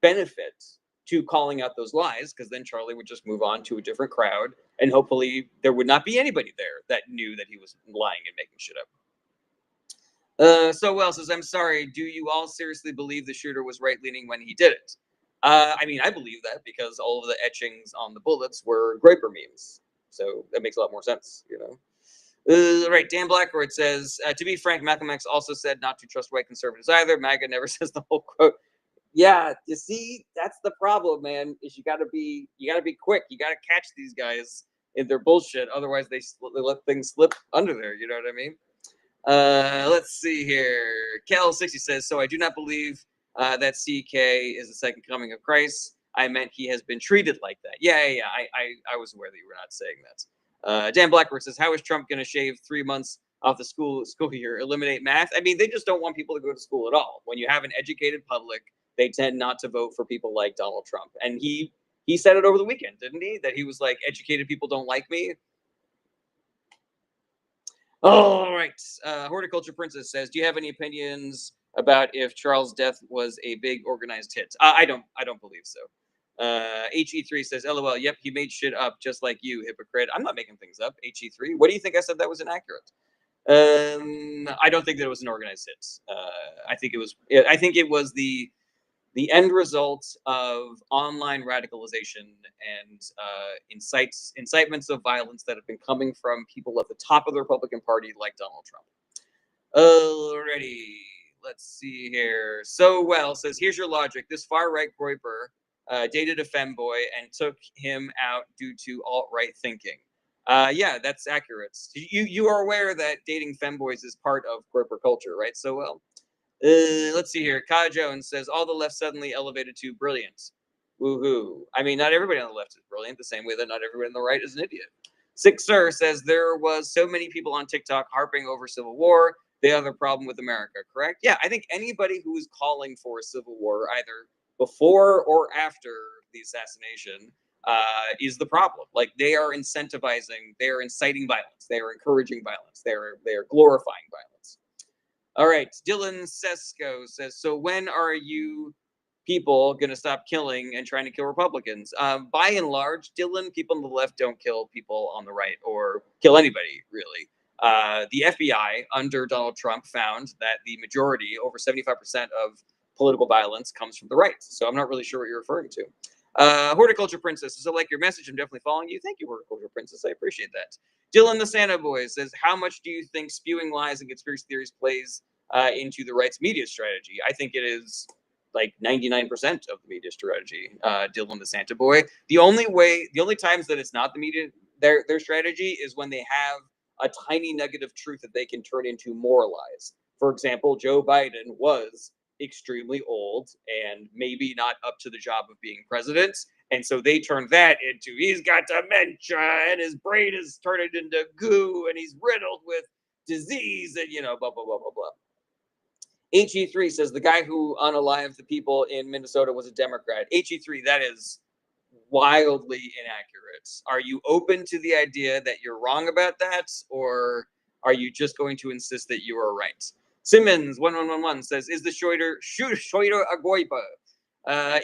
benefit to calling out those lies, because then Charlie would just move on to a different crowd, and hopefully there would not be anybody there that knew that he was lying and making shit up. So Wells says, I'm sorry, do you all seriously believe the shooter was right-leaning when he did it? I mean, I believe that because all of the etchings on the bullets were Groyper memes. So that makes a lot more sense, Right, Dan Blackwood says, to be frank, Malcolm X also said not to trust white conservatives either. MAGA never says the whole quote. Yeah, you see, that's the problem, man, is you gotta be quick. You gotta catch these guys in their bullshit. Otherwise, they let things slip under there, you know what I mean? Let's see here. Cal60 says, so I do not believe that CK is the second coming of Christ. I meant he has been treated like that. Yeah. I was aware that you were not saying that. Dan Blackburn says, how is Trump going to shave 3 months off the school year? Eliminate math? I mean, they just don't want people to go to school at all. When you have an educated public, they tend not to vote for people like Donald Trump. And he said it over the weekend, didn't he? That he was like, educated people don't like me. All right. Horticulture Princess says, do you have any opinions about if Charles' death was a big organized hit? I don't believe so. HE3 says, LOL, yep, he made shit up just like you, hypocrite. I'm not making things up, HE3. What do you think I said that was inaccurate? I don't think that it was an organized hit. I think it was the end result of online radicalization and incitements of violence that have been coming from people at the top of the Republican Party like Donald Trump. Alrighty, let's see here. So Well says, here's your logic. This far-right Groyper dated a femboy and took him out due to alt-right thinking. Yeah, that's accurate. You are aware that dating femboys is part of Groyper culture, right? So Well. Let's see here. Kyle Jones says, all the left suddenly elevated to brilliant. Woohoo. I mean, not everybody on the left is brilliant, the same way that not everybody on the right is an idiot. Six Sir says, there was so many people on TikTok harping over civil war. They have a problem with America, correct? Yeah, I think anybody who is calling for a civil war, either before or after the assassination, is the problem. Like, they are incentivizing, they are inciting violence, they are encouraging violence, they are glorifying violence. All right, Dylan Sesko says, so when are you people going to stop killing and trying to kill Republicans? By and large, Dylan, people on the left don't kill people on the right or kill anybody, really. The FBI under Donald Trump found that the majority, over 75% of political violence, comes from the right. So I'm not really sure what you're referring to. Horticulture Princess, so like your message, I'm definitely following you. Thank you, Horticulture Princess. I appreciate that. Dylan the Santa Boy says, how much do you think spewing lies and conspiracy theories plays into the right's media strategy? I think it is like 99% of the media strategy, Dylan the Santa Boy. The only times that it's not the media, their strategy is when they have a tiny nugget of truth that they can turn into more lies. For example, Joe Biden was extremely old and maybe not up to the job of being president. And so they turned that into he's got dementia and his brain is turned into goo and he's riddled with disease and, blah, blah, blah, blah, blah. HE3 says the guy who unalived the people in Minnesota was a Democrat. HE3, that is wildly inaccurate. Are you open to the idea that you're wrong about that, or are you just going to insist that you are right? Simmons 1111 says, "Is the Schroeder a goiper?"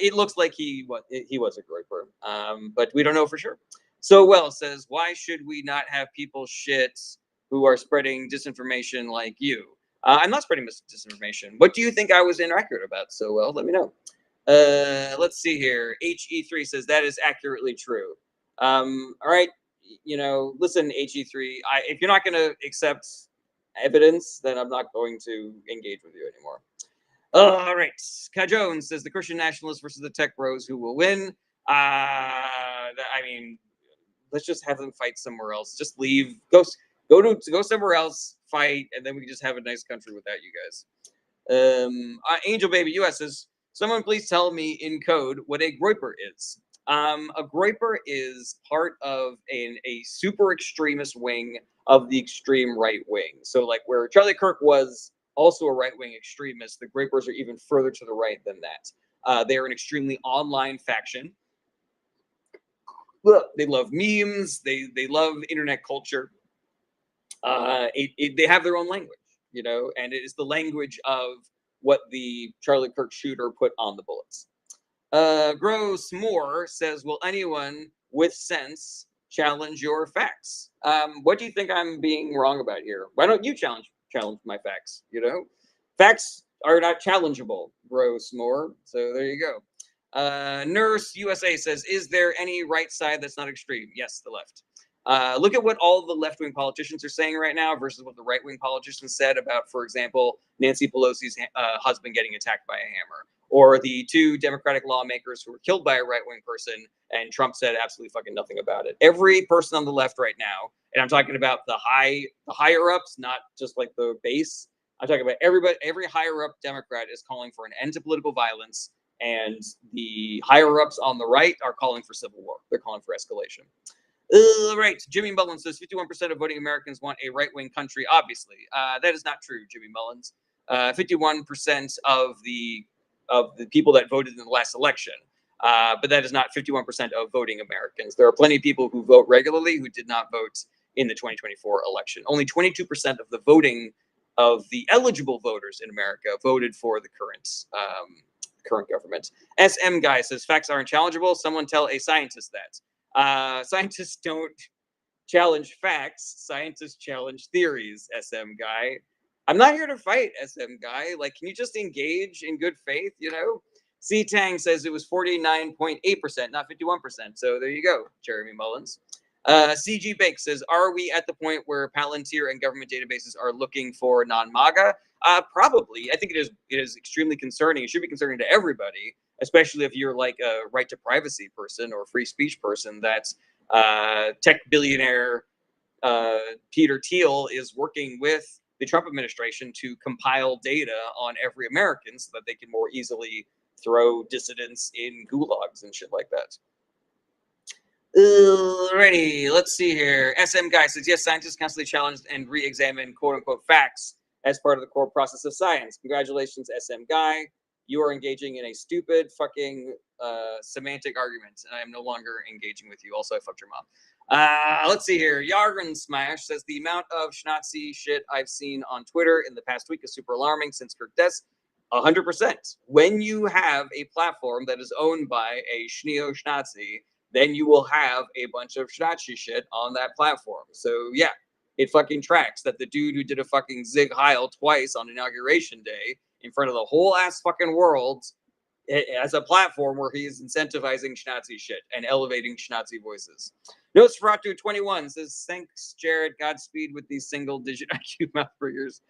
It looks like he was a goiper, but we don't know for sure. So well says, "Why should we not have people shit who are spreading disinformation like you?" I'm not spreading disinformation. What do you think I was inaccurate about? So well, let me know. Let's see here. HE3 says that is accurately true. All right. Listen, HE3, if you're not going to accept evidence, then I'm not going to engage with you anymore. All right. Ka Jones says the Christian nationalists versus the tech bros, who will win? Let's just have them fight somewhere else. Just leave. Go somewhere else, fight, and then we can just have a nice country without you guys. Angel Baby US says, someone please tell me in code what a groiper is. A groiper is part of a super extremist wing of the extreme right wing. So like where Charlie Kirk was also a right-wing extremist, the groipers are even further to the right than that. They are an extremely online faction. They love memes. They love internet culture. They have their own language, and it is the language of what the Charlie Kirk shooter put on the bullets. Gross Moore says, will anyone with sense challenge your facts? What do you think I'm being wrong about here? Why don't you challenge my facts? Facts are not challengeable, Gross Moore. So there you go. Nurse USA says, is there any right side that's not extreme? Yes, the left. Look at what all the left-wing politicians are saying right now versus what the right-wing politicians said about, for example, Nancy Pelosi's husband getting attacked by a hammer, or the 2 Democratic lawmakers who were killed by a right-wing person, and Trump said absolutely fucking nothing about it. Every person on the left right now, and I'm talking about the higher-ups, not just like the base. I'm talking about everybody. Every higher-up Democrat is calling for an end to political violence, and the higher-ups on the right are calling for civil war. They're calling for escalation. Right. Jimmy Mullins says 51% of voting Americans want a right-wing country. Obviously, that is not true, Jimmy Mullins. 51% of the people that voted in the last election, but that is not 51% of voting Americans. There are plenty of people who vote regularly who did not vote in the 2024 election. Only 22% of the voting of the eligible voters in America voted for the current government. SM Guy says facts are unchallengeable. Someone tell a scientist that. Scientists don't challenge facts. Scientists challenge theories, SM Guy. I'm not here to fight, SM Guy. Like, can you just engage in good faith, C-Tang says it was 49.8%, not 51%. So there you go, Jeremy Mullins. CG Bake says, are we at the point where Palantir and government databases are looking for non-MAGA? Probably. I think it is extremely concerning. It should be concerning to everybody, especially if you're like a right to privacy person or free speech person. That's tech billionaire Peter Thiel is working with the Trump administration to compile data on every American so that they can more easily throw dissidents in gulags and shit like that. Alrighty, let's see here. SM Guy says, yes, scientists constantly challenge and re-examine quote-unquote facts as part of the core process of science. Congratulations, SM Guy. You are engaging in a stupid fucking semantic argument, and I am no longer engaging with you. Also, I fucked your mom. Let's see here. Yargren Smash says, the amount of schnazzy shit I've seen on Twitter in the past week is super alarming since Kirk death. 100%. When you have a platform that is owned by a schneo schnazi, then you will have a bunch of schnazi shit on that platform. So yeah, it fucking tracks that the dude who did a fucking Zig Heil twice on Inauguration Day in front of the whole ass fucking world as a platform where he is incentivizing schnazi shit and elevating schnazi voices. Nosferatu21 says, thanks, Jared. Godspeed with these single-digit IQ mouthbringers.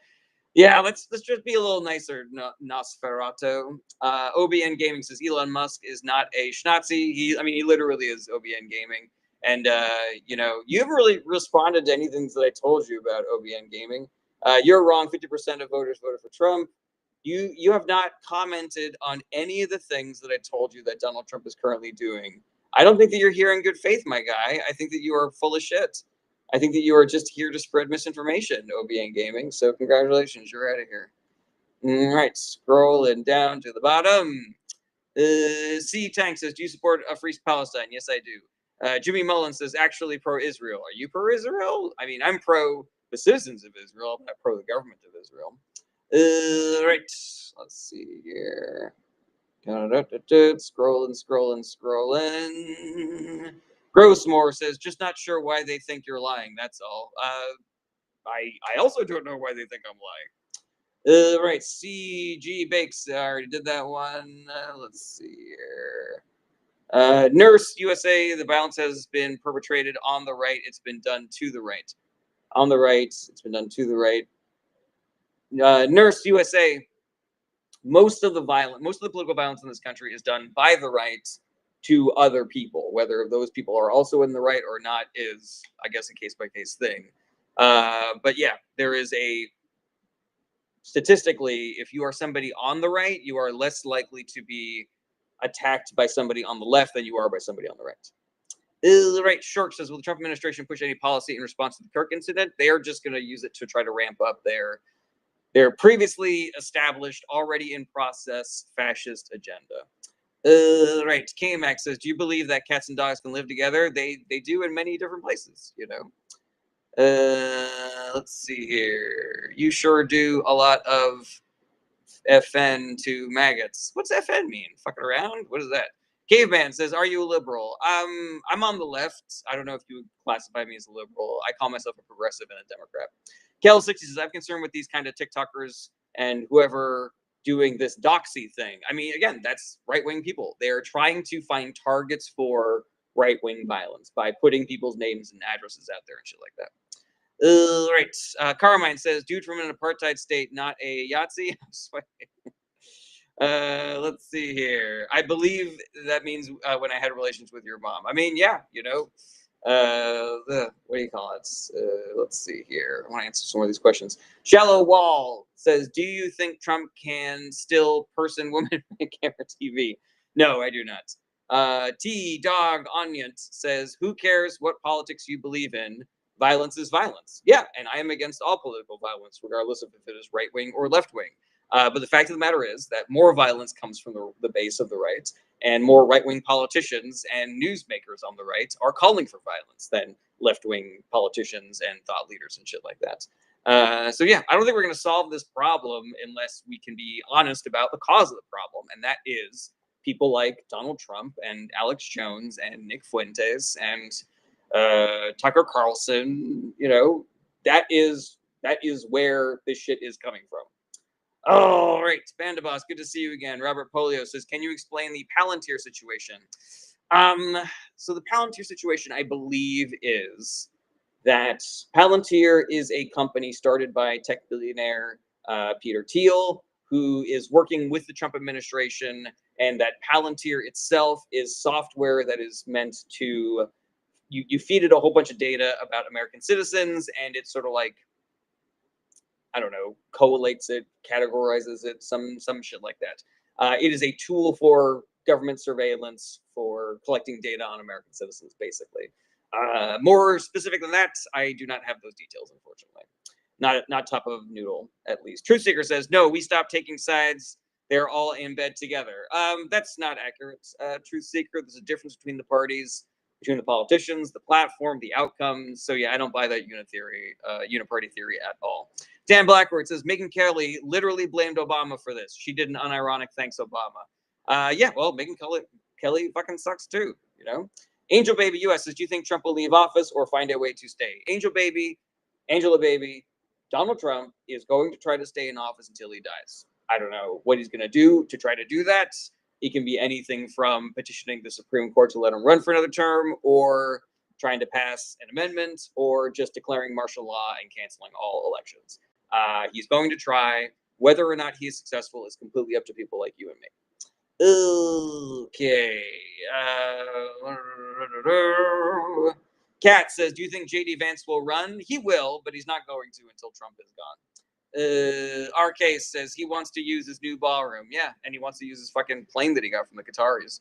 Yeah, let's just be a little nicer, Nosferatu. OBN Gaming says Elon Musk is not a schnazi. He literally is OBN Gaming. And you haven't really responded to anything that I told you about OBN Gaming. You're wrong. 50% of voters voted for Trump. You have not commented on any of the things that I told you that Donald Trump is currently doing. I don't think that you're here in good faith, my guy. I think that you are full of shit. I think that you are just here to spread misinformation, OBN Gaming. So congratulations, you're out of here. All right, scrolling down to the bottom. C Tank says, do you support a free Palestine? Yes, I do. Jimmy Mullen says, actually pro-Israel. Are you pro-Israel? I mean, I'm pro the citizens of Israel, but not pro the government of Israel. Right, let's see here. Scrolling. Grossmore says, just not sure why they think you're lying. That's all. I also don't know why they think I'm lying. Right, CG Bakes. I already did that one. Let's see here. Nurse USA. The violence has been perpetrated on the right. It's been done to the right. On the right. It's been done to the right. Nurse USA. Most of the political violence in this country is done by the right to other people. Whether those people are also in the right or not is, I guess, a case-by-case thing. But yeah, there is statistically, if you are somebody on the right, you are less likely to be attacked by somebody on the left than you are by somebody on the right. Right, Shork says, will the Trump administration push any policy in response to the Kirk incident? They are just going to use it to try to ramp up their previously established, already in process fascist agenda. Right, KMax says, do you believe that cats and dogs can live together? They do in many different places, Let's see here. You sure do a lot of FN to maggots. What's FN mean? Fucking around? What is that? Caveman says, are you a liberal? I'm on the left. I don't know if you would classify me as a liberal. I call myself a progressive and a Democrat. Kel60 says, I'm concerned with these kind of TikTokers and whoever doing this doxy thing. I mean, again, that's right-wing people. They are trying to find targets for right-wing violence by putting people's names and addresses out there and shit like that. Right. Carmine says, dude from an apartheid state, not a Yahtzee. Let's see here. I believe that means when I had relations with your mom. I mean, yeah, what do you call it? Let's see here. I want to answer some of these questions. Shallow Wall says, do you think Trump can still person woman camera TV? No, I do not. T Dog Onion says, who cares what politics you believe in? Violence is violence. Yeah, and I am against all political violence, regardless of if it is right wing or left wing. But the fact of the matter is that more violence comes from the base of the right, and more right-wing politicians and newsmakers on the right are calling for violence than left-wing politicians and thought leaders and shit like that. So yeah, I don't think we're going to solve this problem unless we can be honest about the cause of the problem, and that is people like Donald Trump and Alex Jones and Nick Fuentes and Tucker Carlson. That is where this shit is coming from. All right, Panda Boss, good to see you again. Robert Polio says, can you explain the Palantir situation? So the Palantir situation, I believe, is that Palantir is a company started by tech billionaire Peter Thiel, who is working with the Trump administration, and that Palantir itself is software that is meant to, you feed it a whole bunch of data about American citizens, and it's sort of like, I don't know, collates it, categorizes it, some shit like that. It is a tool for government surveillance, for collecting data on American citizens, basically. More specific than that, I do not have those details, unfortunately. Not top of noodle, at least. Truth Seeker says, no, we stopped taking sides. They're all in bed together. That's not accurate. Truth Seeker, there's a difference between the parties. between the politicians, the platform, the outcomes. So yeah, I don't buy that uniparty theory at all. Dan Blackwood says Megyn Kelly literally blamed Obama for this. She did an unironic thanks Obama. Yeah, well, Megyn Kelly fucking sucks too, you know? Angel Baby US says, do you think Trump will leave office or find a way to stay? Angela Baby, Donald Trump is going to try to stay in office until he dies. I don't know what he's going to do to try to do that. It can be anything from petitioning the Supreme Court to let him run for another term, or trying to pass an amendment, or just declaring martial law and canceling all elections. He's going to try. Whether or not he is successful is completely up to people like you and me. Okay. Kat says, do you think JD Vance will run? He will, but he's not going to until Trump is gone. RK says he wants to use his new ballroom. Yeah, and he wants to use his fucking plane that he got from the Qataris.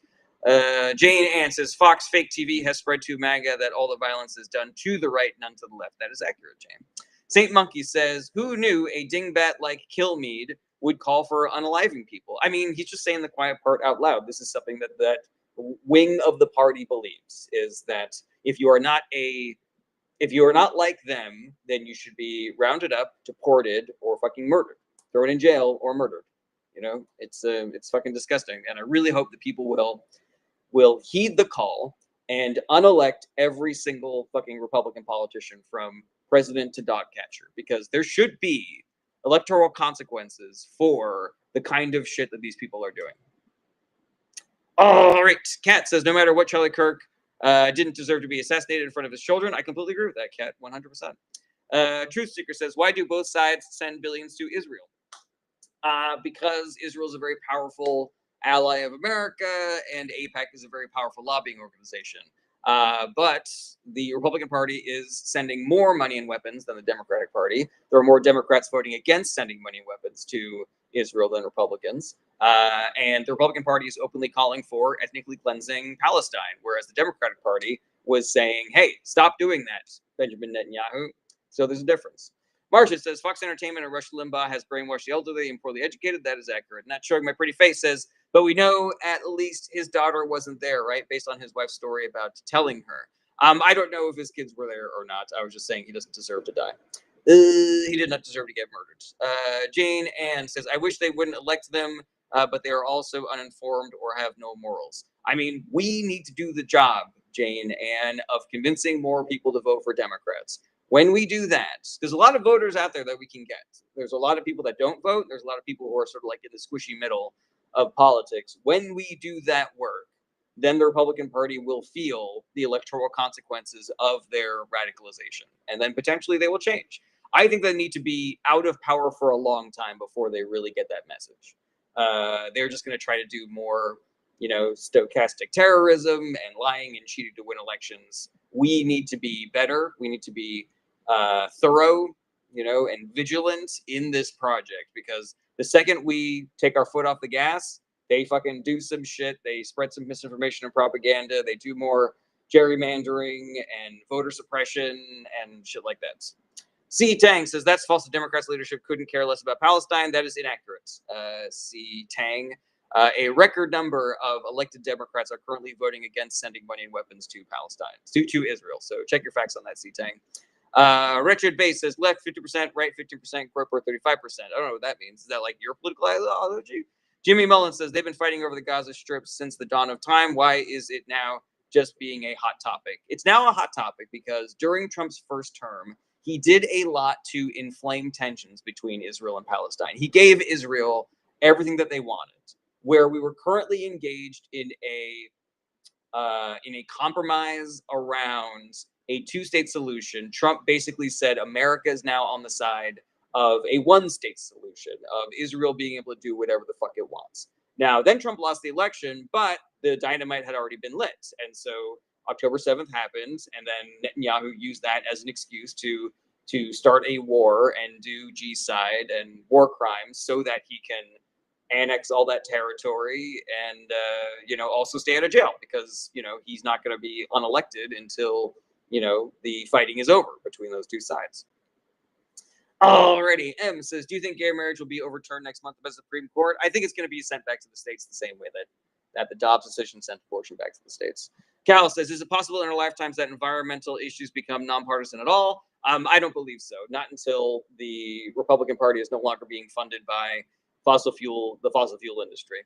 Jane Ann says, Fox fake TV has spread to MAGA that all the violence is done to the right, none to the left. That is accurate, Jane. Saint Monkey says, who knew a dingbat like Kilmeade would call for unaliving people? I mean, he's just saying the quiet part out loud. This is something that wing of the party believes, is that if you are not like them, then you should be rounded up, deported, or fucking murdered, thrown in jail, or murdered. You know, it's fucking disgusting. And I really hope that people will heed the call and unelect every single fucking Republican politician from president to dog catcher, because there should be electoral consequences for the kind of shit that these people are doing. All right. Kat says, no matter what, Charlie Kirk didn't deserve to be assassinated in front of his children. I completely agree with that, Kat, 100%. Truth Seeker says, why do both sides send billions to Israel? Because Israel is a very powerful ally of America, and AIPAC is a very powerful lobbying organization. But the Republican Party is sending more money and weapons than the Democratic Party. There are more Democrats voting against sending money and weapons to Israel than Republicans. And the Republican Party is openly calling for ethnically cleansing Palestine, whereas the Democratic Party was saying, hey, stop doing that, Benjamin Netanyahu. So there's a difference. Marcia says, Fox Entertainment and Rush Limbaugh has brainwashed the elderly and poorly educated. That is accurate. Not showing my pretty face says, but we know at least his daughter wasn't there, right? Based on his wife's story about telling her. I don't know if his kids were there or not. I was just saying he doesn't deserve to die. He did not deserve to get murdered. Jane Ann says, I wish they wouldn't elect them, but they are also uninformed or have no morals. I mean, we need to do the job, Jane Ann, of convincing more people to vote for Democrats. When we do that, there's a lot of voters out there that we can get. There's a lot of people that don't vote. There's a lot of people who are sort of like in the squishy middle of politics. When we do that work, then the Republican Party will feel the electoral consequences of their radicalization, and then potentially they will change. I think they need to be out of power for a long time before they really get that message. They're just going to try to do more, stochastic terrorism and lying and cheating to win elections. We need to be better. We need to be thorough, and vigilant in this project, because the second we take our foot off the gas, they fucking do some shit. They spread some misinformation and propaganda. They do more gerrymandering and voter suppression and shit like that. C. Tang says, that's false. The Democrats' leadership couldn't care less about Palestine. That is inaccurate. C. Tang. A record number of elected Democrats are currently voting against sending money and weapons to Palestine, to Israel. So check your facts on that, C. Tang. Richard Bass says, left 50%, right 15%, corporate 35%. I don't know what that means. Is that like your political ideology? Jimmy Mullen says, they've been fighting over the Gaza Strip since the dawn of time. Why is it now just being a hot topic? It's now a hot topic because during Trump's first term, he did a lot to inflame tensions between Israel and Palestine. He gave Israel everything that they wanted. Where we were currently engaged in a compromise around a two-state solution, Trump basically said America is now on the side of a one-state solution, of Israel being able to do whatever the fuck it wants. Now, then Trump lost the election, but the dynamite had already been lit. And so October 7th happened, and then Netanyahu used that as an excuse to start a war and do genocide and war crimes so that he can annex all that territory and, also stay out of jail because, he's not going to be unelected until, the fighting is over between those two sides. Alrighty. M says, do you think gay marriage will be overturned next month by the Supreme Court? I think it's going to be sent back to the states the same way that the Dobbs decision sent abortion back to the states. Cal says, is it possible in our lifetimes that environmental issues become nonpartisan at all? I don't believe so. Not until the Republican Party is no longer being funded by the fossil fuel industry.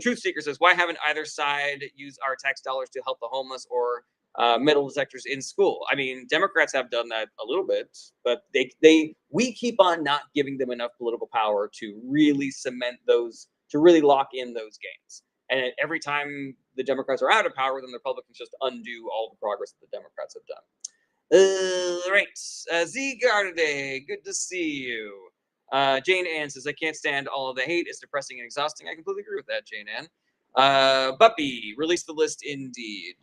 Truth Seeker says, why haven't either side used our tax dollars to help the homeless or metal detectors in school? I mean, Democrats have done that a little bit, but we keep on not giving them enough political power to really cement those, to really lock in those gains. And every time the Democrats are out of power, then the Republicans just undo all the progress that the Democrats have done. Right. Z Gardaday, good to see you. Jane Ann says, I can't stand all of the hate. It's depressing and exhausting. I completely agree with that, Jane Ann. Buppy, release the list indeed.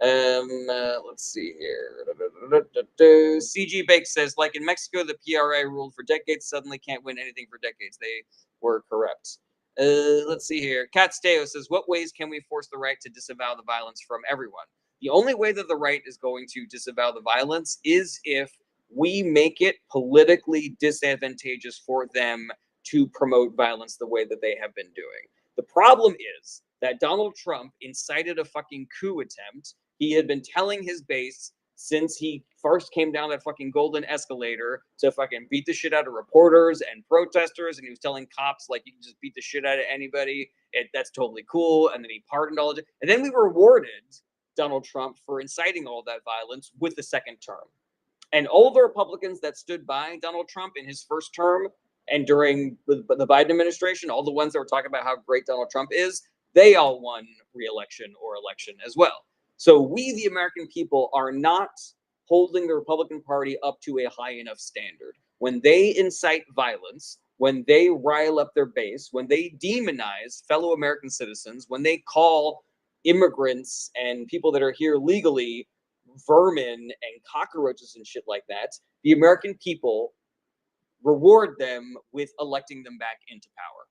Let's see here. CG Bake says, like in Mexico, the PRA ruled for decades, suddenly can't win anything for decades. They were corrupt. Let's see here. Kat Steo says, what ways can we force the right to disavow the violence from everyone? The only way that the right is going to disavow the violence is if we make it politically disadvantageous for them to promote violence the way that they have been doing. The problem is that Donald Trump incited a fucking coup attempt. He had been telling his base since he first came down that fucking golden escalator to fucking beat the shit out of reporters and protesters, and he was telling cops like you can just beat the shit out of anybody. That's totally cool. And then he pardoned all of it. And then we rewarded Donald Trump for inciting all that violence with the second term. And all the Republicans that stood by Donald Trump in his first term and during the Biden administration, all the ones that were talking about how great Donald Trump is, they all won re-election or election as well. So we, the American people, are not holding the Republican Party up to a high enough standard. When they incite violence, when they rile up their base, when they demonize fellow American citizens, when they call immigrants and people that are here legally vermin and cockroaches and shit like that, the American people reward them with electing them back into power.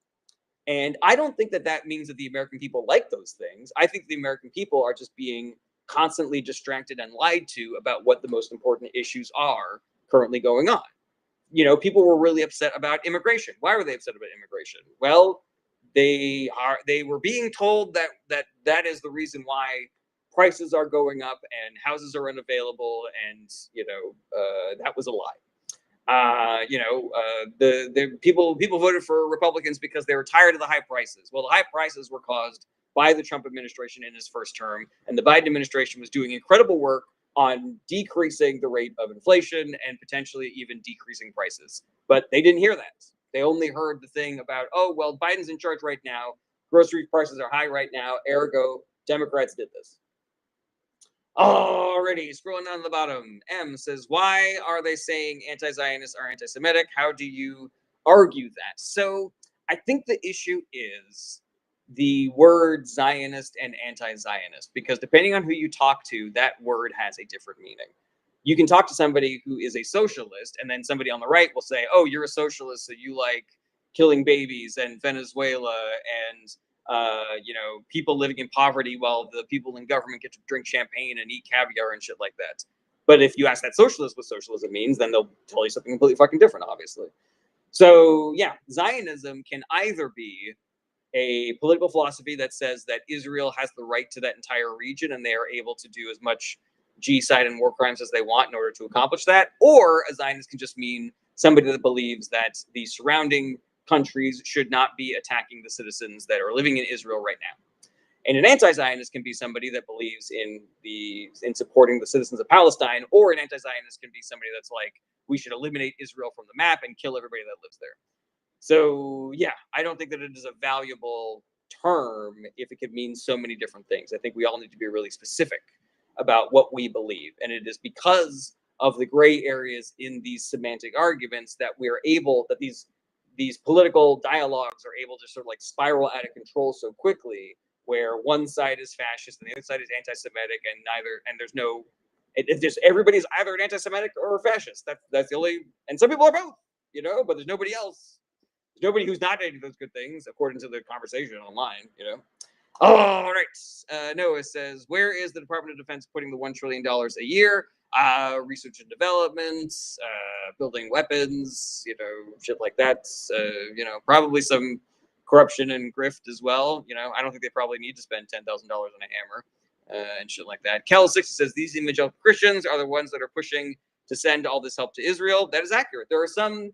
And I don't think that that means that the American people like those things. I think the American people are just being constantly distracted and lied to about what the most important issues are currently going on. You know, people were really upset about immigration. Why were they upset about immigration? Well, they were being told that is the reason why prices are going up and houses are unavailable, and that was a lie. The people voted for Republicans because they were tired of the high prices. Well, the high prices were caused by the Trump administration in his first term, and the Biden administration was doing incredible work on decreasing the rate of inflation and potentially even decreasing prices. But they didn't hear that. They only heard the thing about, oh, well, Biden's in charge right now. Grocery prices are high right now. Ergo, Democrats did this. Alrighty, scrolling down to the bottom. M says, why are they saying anti-Zionists are anti-Semitic? How do you argue that? So I think the issue is the word Zionist and anti-Zionist, because depending on who you talk to, that word has a different meaning. You can talk to somebody who is a socialist, and then somebody on the right will say, oh, you're a socialist, so you like killing babies and Venezuela and people living in poverty while the people in government get to drink champagne and eat caviar and shit like that. But if you ask that socialist what socialism means, then they'll tell you something completely fucking different, obviously. So yeah, Zionism can either be a political philosophy that says that Israel has the right to that entire region and they are able to do as much genocide and war crimes as they want in order to accomplish that, or a Zionist can just mean somebody that believes that the surrounding countries should not be attacking the citizens that are living in Israel right now. And an anti-Zionist can be somebody that believes in supporting the citizens of Palestine, or an anti-Zionist can be somebody that's like, we should eliminate Israel from the map and kill everybody that lives there. So yeah, I don't think that it is a valuable term if it could mean so many different things. I think we all need to be really specific about what we believe. And it is because of the gray areas in these semantic arguments that we're able, that these political dialogues are able to sort of like spiral out of control so quickly, where one side is fascist and the other side is anti-Semitic, and there's no, it's just everybody's either an anti-Semitic or a fascist. That's the only, and some people are both, but there's nobody else. There's nobody who's not any of those good things, according to the conversation online, All right. Noah says, where is the Department of Defense putting the $1 trillion a year? Research and development, building weapons, shit like that. Probably some corruption and grift as well. I don't think they probably need to spend $10,000 on a hammer. and shit like that. Kel60 says these evangelical Christians are the ones that are pushing to send all this help to Israel. That is accurate. There are some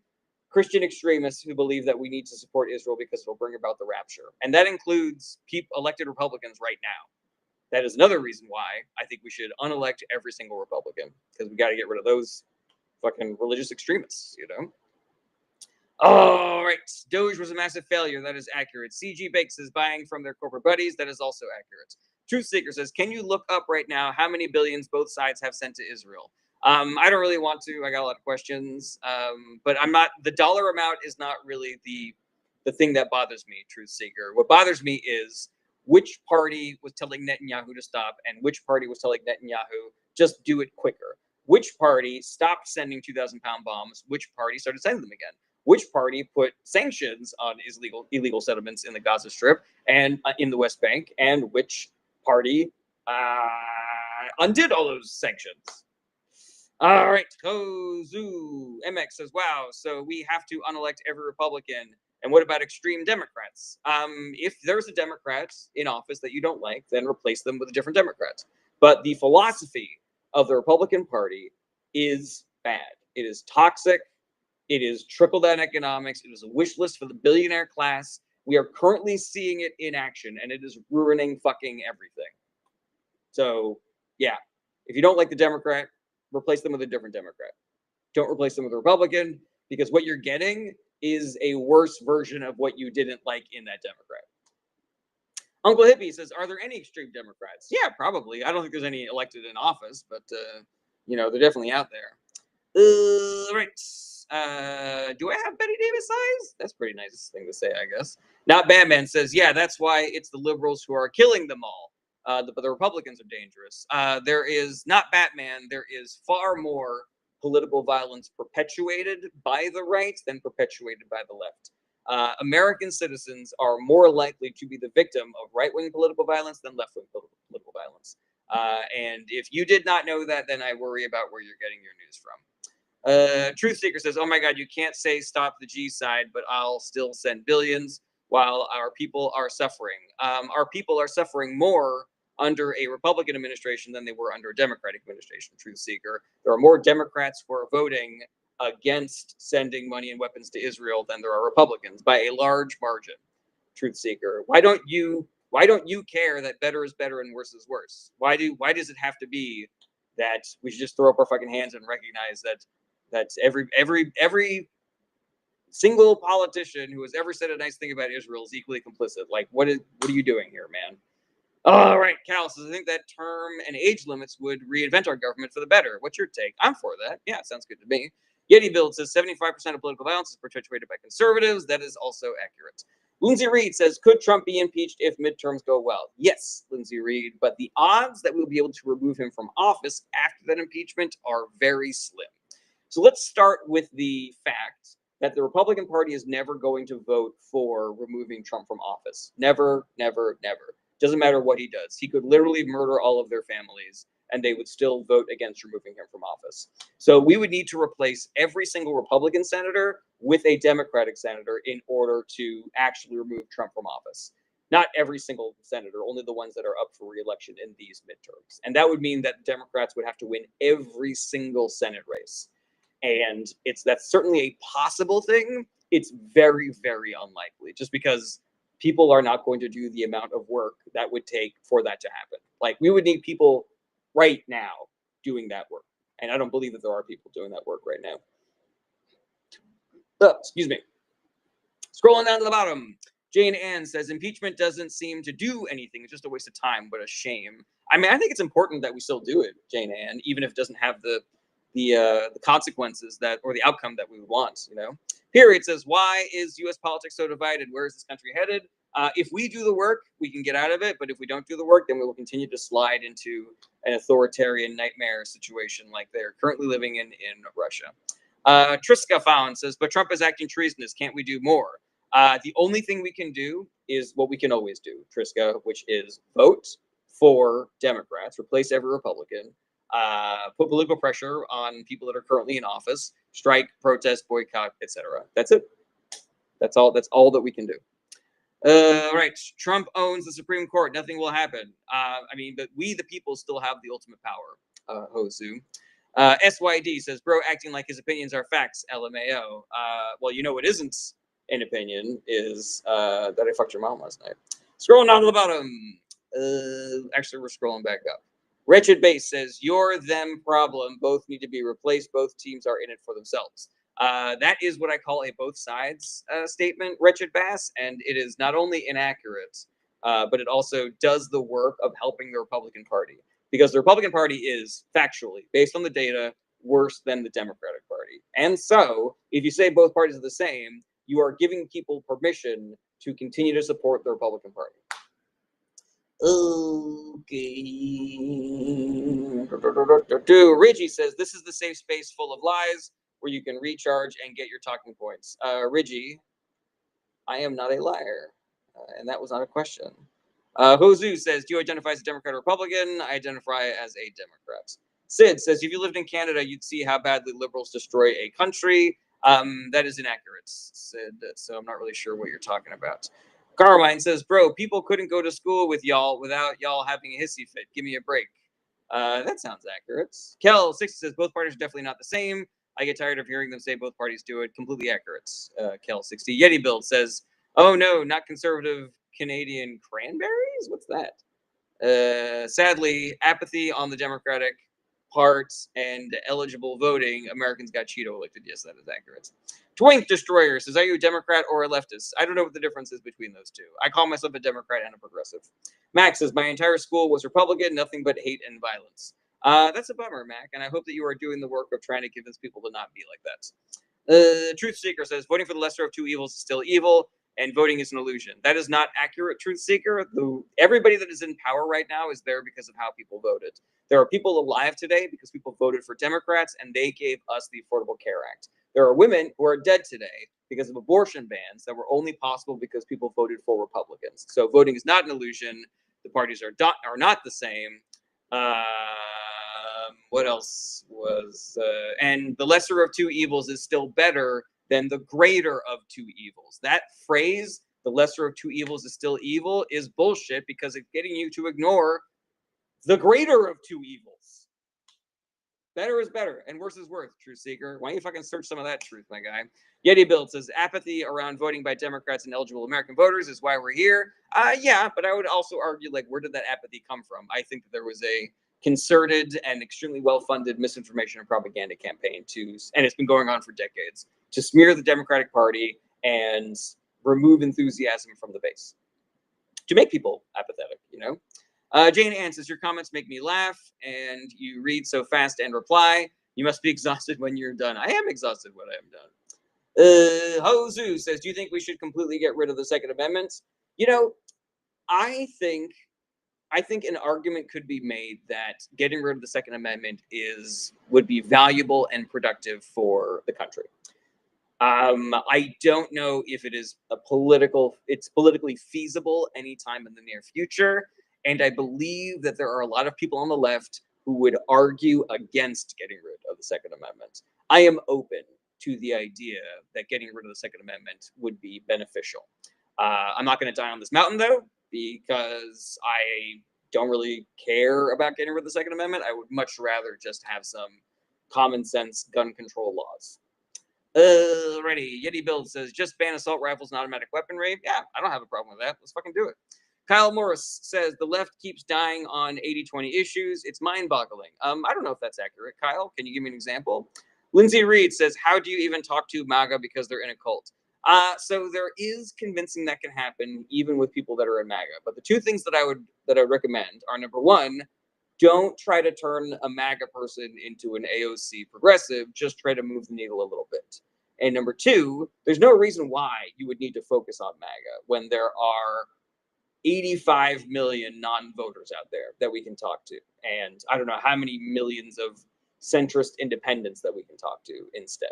Christian extremists who believe that we need to support Israel because it'll bring about the rapture. And that includes elected Republicans right now. That is another reason why I think we should unelect every single Republican, because we got to get rid of those fucking religious extremists, you know? All right. Doge was a massive failure. That is accurate. CG Bakes is buying from their corporate buddies. That is also accurate. Truth Seeker says, can you look up right now how many billions both sides have sent to Israel? I don't really want to. I got a lot of questions. But I'm not, the dollar amount is not really the thing that bothers me, Truth Seeker. What bothers me is which party was telling Netanyahu to stop and which party was telling Netanyahu just do it quicker. Which party stopped sending 2,000-pound bombs? Which party started sending them again? Which party put sanctions on illegal settlements in the Gaza Strip and in the West Bank, and which party undid all those sanctions? All right, Kozu MX says, wow, so we have to unelect every Republican. And what about extreme Democrats? If there's a Democrat in office that you don't like, then replace them with a different Democrat. But the philosophy of the Republican Party is bad. It is toxic. It is trickle-down economics. It is a wish list for the billionaire class. We are currently seeing it in action, and it is ruining fucking everything. So, yeah, if you don't like the Democrat, replace them with a different Democrat. Don't replace them with a Republican, because what you're getting is a worse version of what you didn't like in that Democrat. Uncle Hippie says, are there any extreme Democrats? Yeah, probably. I don't think there's any elected in office, but, you know, they're definitely out there. Right. Do I have Betty Davis eyes? That's a pretty nice thing to say, I guess. Not Batman says, yeah, that's why it's the liberals who are killing them all. But the Republicans are dangerous. There is not Batman. There is far more political violence perpetuated by the right than perpetuated by the left. American citizens are more likely to be the victim of right-wing political violence than left-wing political violence. And if you did not know that, then I worry about where you're getting your news from. Truth Seeker says, oh my God, you can't say stop the G side, but I'll still send billions while our people are suffering. Our people are suffering more under a Republican administration than they were under a Democratic administration, Truth Seeker. There are more Democrats who are voting against sending money and weapons to Israel than there are Republicans by a large margin, Truth Seeker. Why don't you care that better is better and worse is worse? Why does it have to be that we should just throw up our fucking hands and recognize that every single politician who has ever said a nice thing about Israel is equally complicit? Like, what are you doing here, man? All right, Cal says, I think that term and age limits would reinvent our government for the better. What's your take? I'm for that. Yeah, sounds good to me. Yeti Build says 75% of political violence is perpetuated by conservatives. That is also accurate. Lindsay Reed says, could Trump be impeached if midterms go well? Yes, Lindsay Reed, but the odds that we'll be able to remove him from office after that impeachment are very slim. So let's start with the fact that the Republican Party is never going to vote for removing Trump from office. Never, never, never. Doesn't matter what he does. He could literally murder all of their families, and they would still vote against removing him from office. So we would need to replace every single Republican senator with a Democratic senator in order to actually remove Trump from office. Not every single senator, only the ones that are up for re-election in these midterms. And that would mean that Democrats would have to win every single Senate race. And that's certainly a possible thing. It's very, very unlikely, just because people are not going to do the amount of work that would take for that to happen. Like, we would need people right now doing that work. And I don't believe that there are people doing that work right now. Excuse me. Scrolling down to the bottom, Jane Ann says, impeachment doesn't seem to do anything. It's just a waste of time. What a shame. I mean, I think it's important that we still do it, Jane Ann, even if it doesn't have the consequences or the outcome that we want, you know? Period says, why is U.S. politics so divided? Where is this country headed? If we do the work, we can get out of it. But if we don't do the work, then we will continue to slide into an authoritarian nightmare situation like they're currently living in Russia. Triska Found says, but Trump is acting treasonous. Can't we do more? The only thing we can do is what we can always do, Triska, which is vote for Democrats, replace every Republican, put political pressure on people that are currently in office, strike, protest, boycott, etc. That's it. That's all that we can do. Right. Trump owns the Supreme Court. Nothing will happen. I mean, but we, the people, still have the ultimate power. Hozu. SYD says, bro, acting like his opinions are facts. LMAO. Well, you know what isn't an opinion is that I fucked your mom last night. Scrolling down to the bottom. Actually, we're scrolling back up. Wretched Base says, you're them problem. Both need to be replaced. Both teams are in it for themselves. That is what I call a both sides statement, Wretched Bass, and it is not only inaccurate, but it also does the work of helping the Republican Party, because the Republican Party is factually, based on the data, worse than the Democratic Party. And so, if you say both parties are the same, you are giving people permission to continue to support the Republican Party. Okay. Ridgie says, this is the safe space full of lies where you can recharge and get your talking points. Ridgie, I am not a liar, and that was not a question. Hozu says, do you identify as a Democrat or Republican? I identify as a Democrat. Sid says, if you lived in Canada, you'd see how badly liberals destroy a country. That is inaccurate, Sid, so I'm not really sure what you're talking about. Carmine says, bro, people couldn't go to school with y'all without y'all having a hissy fit. Give me a break. That sounds accurate. Kel60 says, both parties are definitely not the same. I get tired of hearing them say both parties do it. Completely accurate. Kel60. Yeti Build says, oh no, not conservative Canadian cranberries? What's that? Sadly, apathy on the Democratic part and eligible voting, Americans got Cheeto elected. Yes, that is accurate. Twink Destroyer says, are you a Democrat or a leftist? I don't know what the difference is between those two. I call myself a Democrat and a progressive. Max says, my entire school was Republican, nothing but hate and violence. That's a bummer, Mac, and I hope that you are doing the work of trying to convince people to not be like that. Truth Seeker says, voting for the lesser of two evils is still evil, and voting is an illusion. That is not accurate, Truth Seeker. Everybody that is in power right now is there because of how people voted. There are people alive today because people voted for Democrats, and they gave us the Affordable Care Act. There are women who are dead today because of abortion bans that were only possible because people voted for Republicans. So voting is not an illusion. The parties are not the same. What else was? And the lesser of two evils is still better than the greater of two evils. That phrase, the lesser of two evils is still evil, is bullshit because it's getting you to ignore the greater of two evils. Better is better, and worse is worse, Truth Seeker. Why don't you fucking search some of that truth, my guy? Yeti Build says, apathy around voting by Democrats and eligible American voters is why we're here. Yeah, but I would also argue, like, where did that apathy come from? I think that there was a concerted and extremely well-funded misinformation and propaganda campaign and it's been going on for decades, to smear the Democratic Party and remove enthusiasm from the base, to make people apathetic, you know? Jane Ann says, your comments make me laugh, and you read so fast and reply. You must be exhausted when you're done. I am exhausted when I am done. Hozu says, do you think we should completely get rid of the Second Amendment? You know, I think an argument could be made that getting rid of the Second Amendment would be valuable and productive for the country. I don't know if it's politically feasible anytime in the near future. And I believe that there are a lot of people on the left who would argue against getting rid of the Second Amendment. I am open to the idea that getting rid of the Second Amendment would be beneficial. I'm not going to die on this mountain, though, because I don't really care about getting rid of the Second Amendment. I would much rather just have some common sense gun control laws. Ready. Yeti Build says, just ban assault rifles and automatic weaponry. Yeah, I don't have a problem with that. Let's fucking do it. Kyle Morris says, the left keeps dying on 80-20 issues. It's mind-boggling. I don't know if that's accurate. Kyle, can you give me an example? Lindsay Reed says, how do you even talk to MAGA because they're in a cult? So there is convincing that can happen even with people that are in MAGA. But the two things that I recommend are, number one, don't try to turn a MAGA person into an AOC progressive. Just try to move the needle a little bit. And number two, there's no reason why you would need to focus on MAGA when there are 85 million non-voters out there that we can talk to. And I don't know how many millions of centrist independents that we can talk to instead.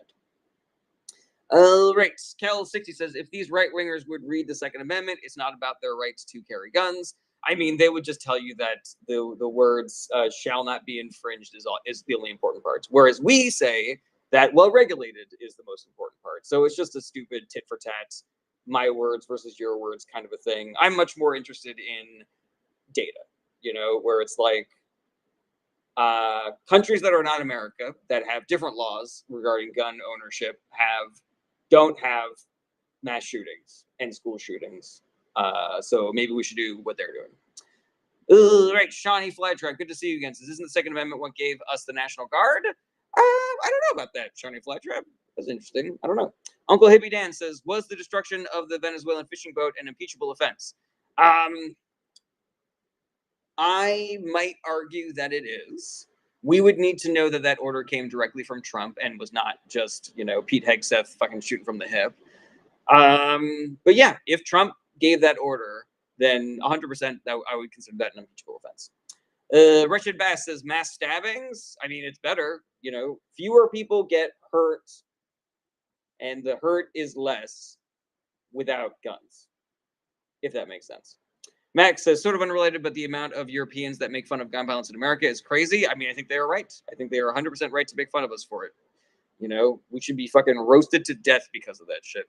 All right. Kel60 says, if these right-wingers would read the Second Amendment, it's not about their rights to carry guns. I mean, they would just tell you that the words shall not be infringed is the only important part. Whereas we say that well-regulated is the most important part. So it's just a stupid tit-for-tat my words versus your words kind of a thing. I'm much more interested in data, where it's like countries that are not America that have different laws regarding gun ownership don't have mass shootings and school shootings. So maybe we should do what they're doing. Right, Shawnee Flytrap, good to see you again. Says, isn't the Second Amendment what gave us the National Guard? I don't know about that, Shawnee Flytrap. That's interesting. I don't know. Uncle Hippie Dan says, was the destruction of the Venezuelan fishing boat an impeachable offense? I might argue that it is. We would need to know that order came directly from Trump and was not just, Pete Hegseth fucking shooting from the hip. But yeah, if Trump gave that order, then 100% that I would consider that an impeachable offense. Richard Bass says mass stabbings. I mean, it's better. Fewer people get hurt, and the hurt is less without guns, if that makes sense. Max says, sort of unrelated, but the amount of Europeans that make fun of gun violence in America is crazy. I mean, I think they are right. I think they are 100% right to make fun of us for it. We should be fucking roasted to death because of that shit.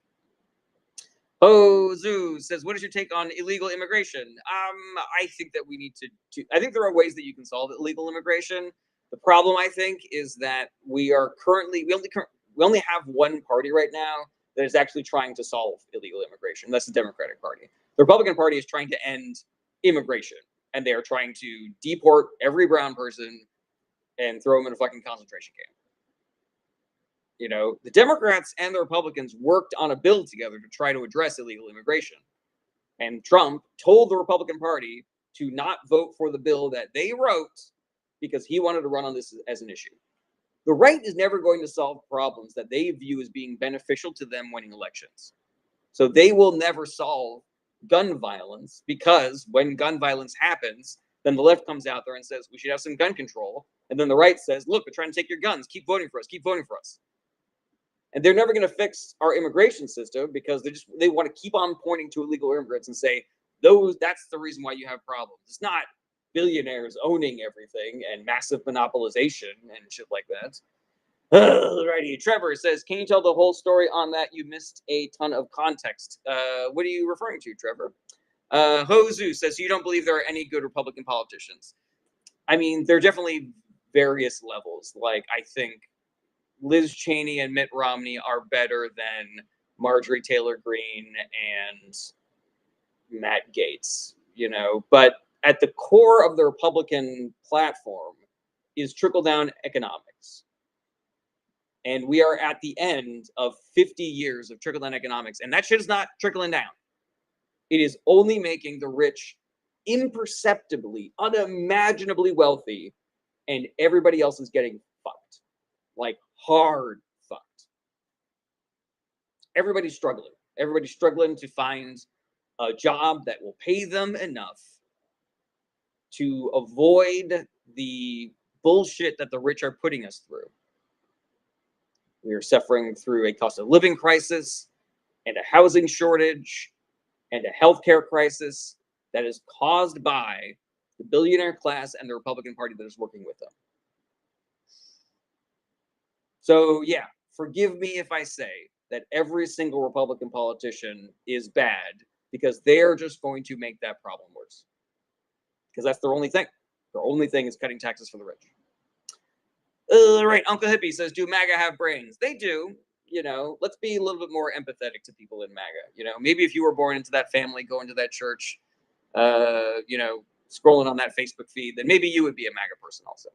Zoo says, what is your take on illegal immigration? I think that we need to I think there are ways that you can solve illegal immigration. The problem, I think, is that we only have one party right now that is actually trying to solve illegal immigration. That's the Democratic Party. The Republican Party is trying to end immigration, and they are trying to deport every brown person and throw them in a fucking concentration camp. The Democrats and the Republicans worked on a bill together to try to address illegal immigration. And Trump told the Republican Party to not vote for the bill that they wrote because he wanted to run on this as an issue. The right is never going to solve problems that they view as being beneficial to them winning elections. So they will never solve gun violence, because when gun violence happens, then the left comes out there and says we should have some gun control. And then the right says, look, they're trying to take your guns. Keep voting for us. Keep voting for us. And they're never going to fix our immigration system because they want to keep on pointing to illegal immigrants and say, that's the reason why you have problems. It's not billionaires owning everything and massive monopolization and shit like that. Alrighty, Trevor says, can you tell the whole story on that? You missed a ton of context. What are you referring to, Trevor? Hozu says, you don't believe there are any good Republican politicians. I mean, there are definitely various levels. Like, I think Liz Cheney and Mitt Romney are better than Marjorie Taylor Greene and Matt Gaetz, But at the core of the Republican platform is trickle-down economics. And we are at the end of 50 years of trickle-down economics. And that shit is not trickling down. It is only making the rich imperceptibly, unimaginably wealthy, and everybody else is getting fucked. Like, hard fucked. Everybody's struggling. Everybody's struggling to find a job that will pay them enough to avoid the bullshit that the rich are putting us through. We are suffering through a cost of living crisis and a housing shortage and a healthcare crisis that is caused by the billionaire class and the Republican Party that is working with them. So, yeah, forgive me if I say that every single Republican politician is bad, because they're just going to make that problem worse. Because that's their only thing. Their only thing is cutting taxes for the rich. Right, Uncle Hippie says, do MAGA have brains? They do. Let's be a little bit more empathetic to people in MAGA. Maybe if you were born into that family, going to that church, scrolling on that Facebook feed, then maybe you would be a MAGA person also.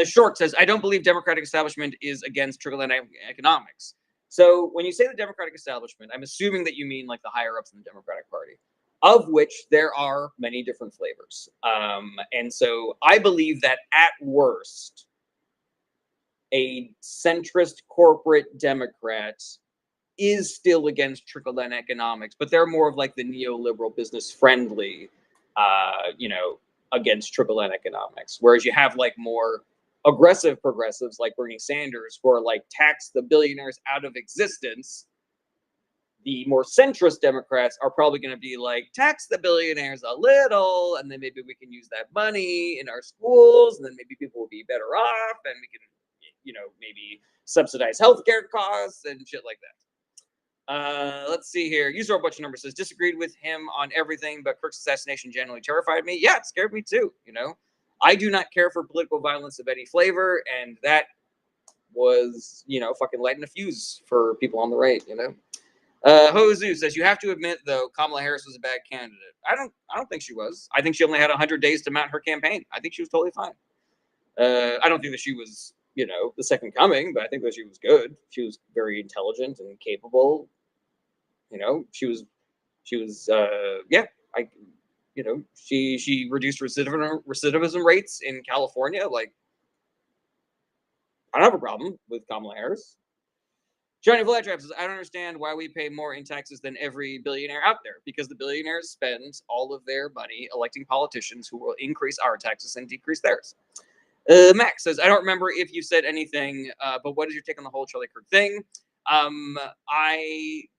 Short says, I don't believe Democratic establishment is against trickle-down economics. So when you say the Democratic establishment, I'm assuming that you mean like the higher-ups in the Democratic Party, of which there are many different flavors. And so I believe that at worst, a centrist corporate Democrat is still against trickle-down economics, but they're more of like the neoliberal business-friendly, against trickle-down economics. Whereas you have like more aggressive progressives like Bernie Sanders who are like tax the billionaires out of existence. The more centrist Democrats are probably going to be like, tax the billionaires a little, and then maybe we can use that money in our schools, and then maybe people will be better off, and we can, maybe subsidize healthcare costs and shit like that. Let's see here. User a bunch of numbers says disagreed with him on everything, but Kirk's assassination generally terrified me. Yeah, it scared me too. I do not care for political violence of any flavor, and that was fucking lighting a fuse for people on the right. Hozu says you have to admit though Kamala Harris was a bad candidate. I don't think she was. I think she only had 100 days to mount her campaign. I think she was totally fine. I don't think that she was the second coming, but I think that she was good. She was very intelligent and capable. She was yeah. I she reduced recidivism rates in California. Like, I don't have a problem with Kamala Harris. Johnny Vlatrap says, I don't understand why we pay more in taxes than every billionaire out there, because the billionaires spend all of their money electing politicians who will increase our taxes and decrease theirs. Max says, I don't remember if you said anything, but what is your take on the whole Charlie Kirk thing?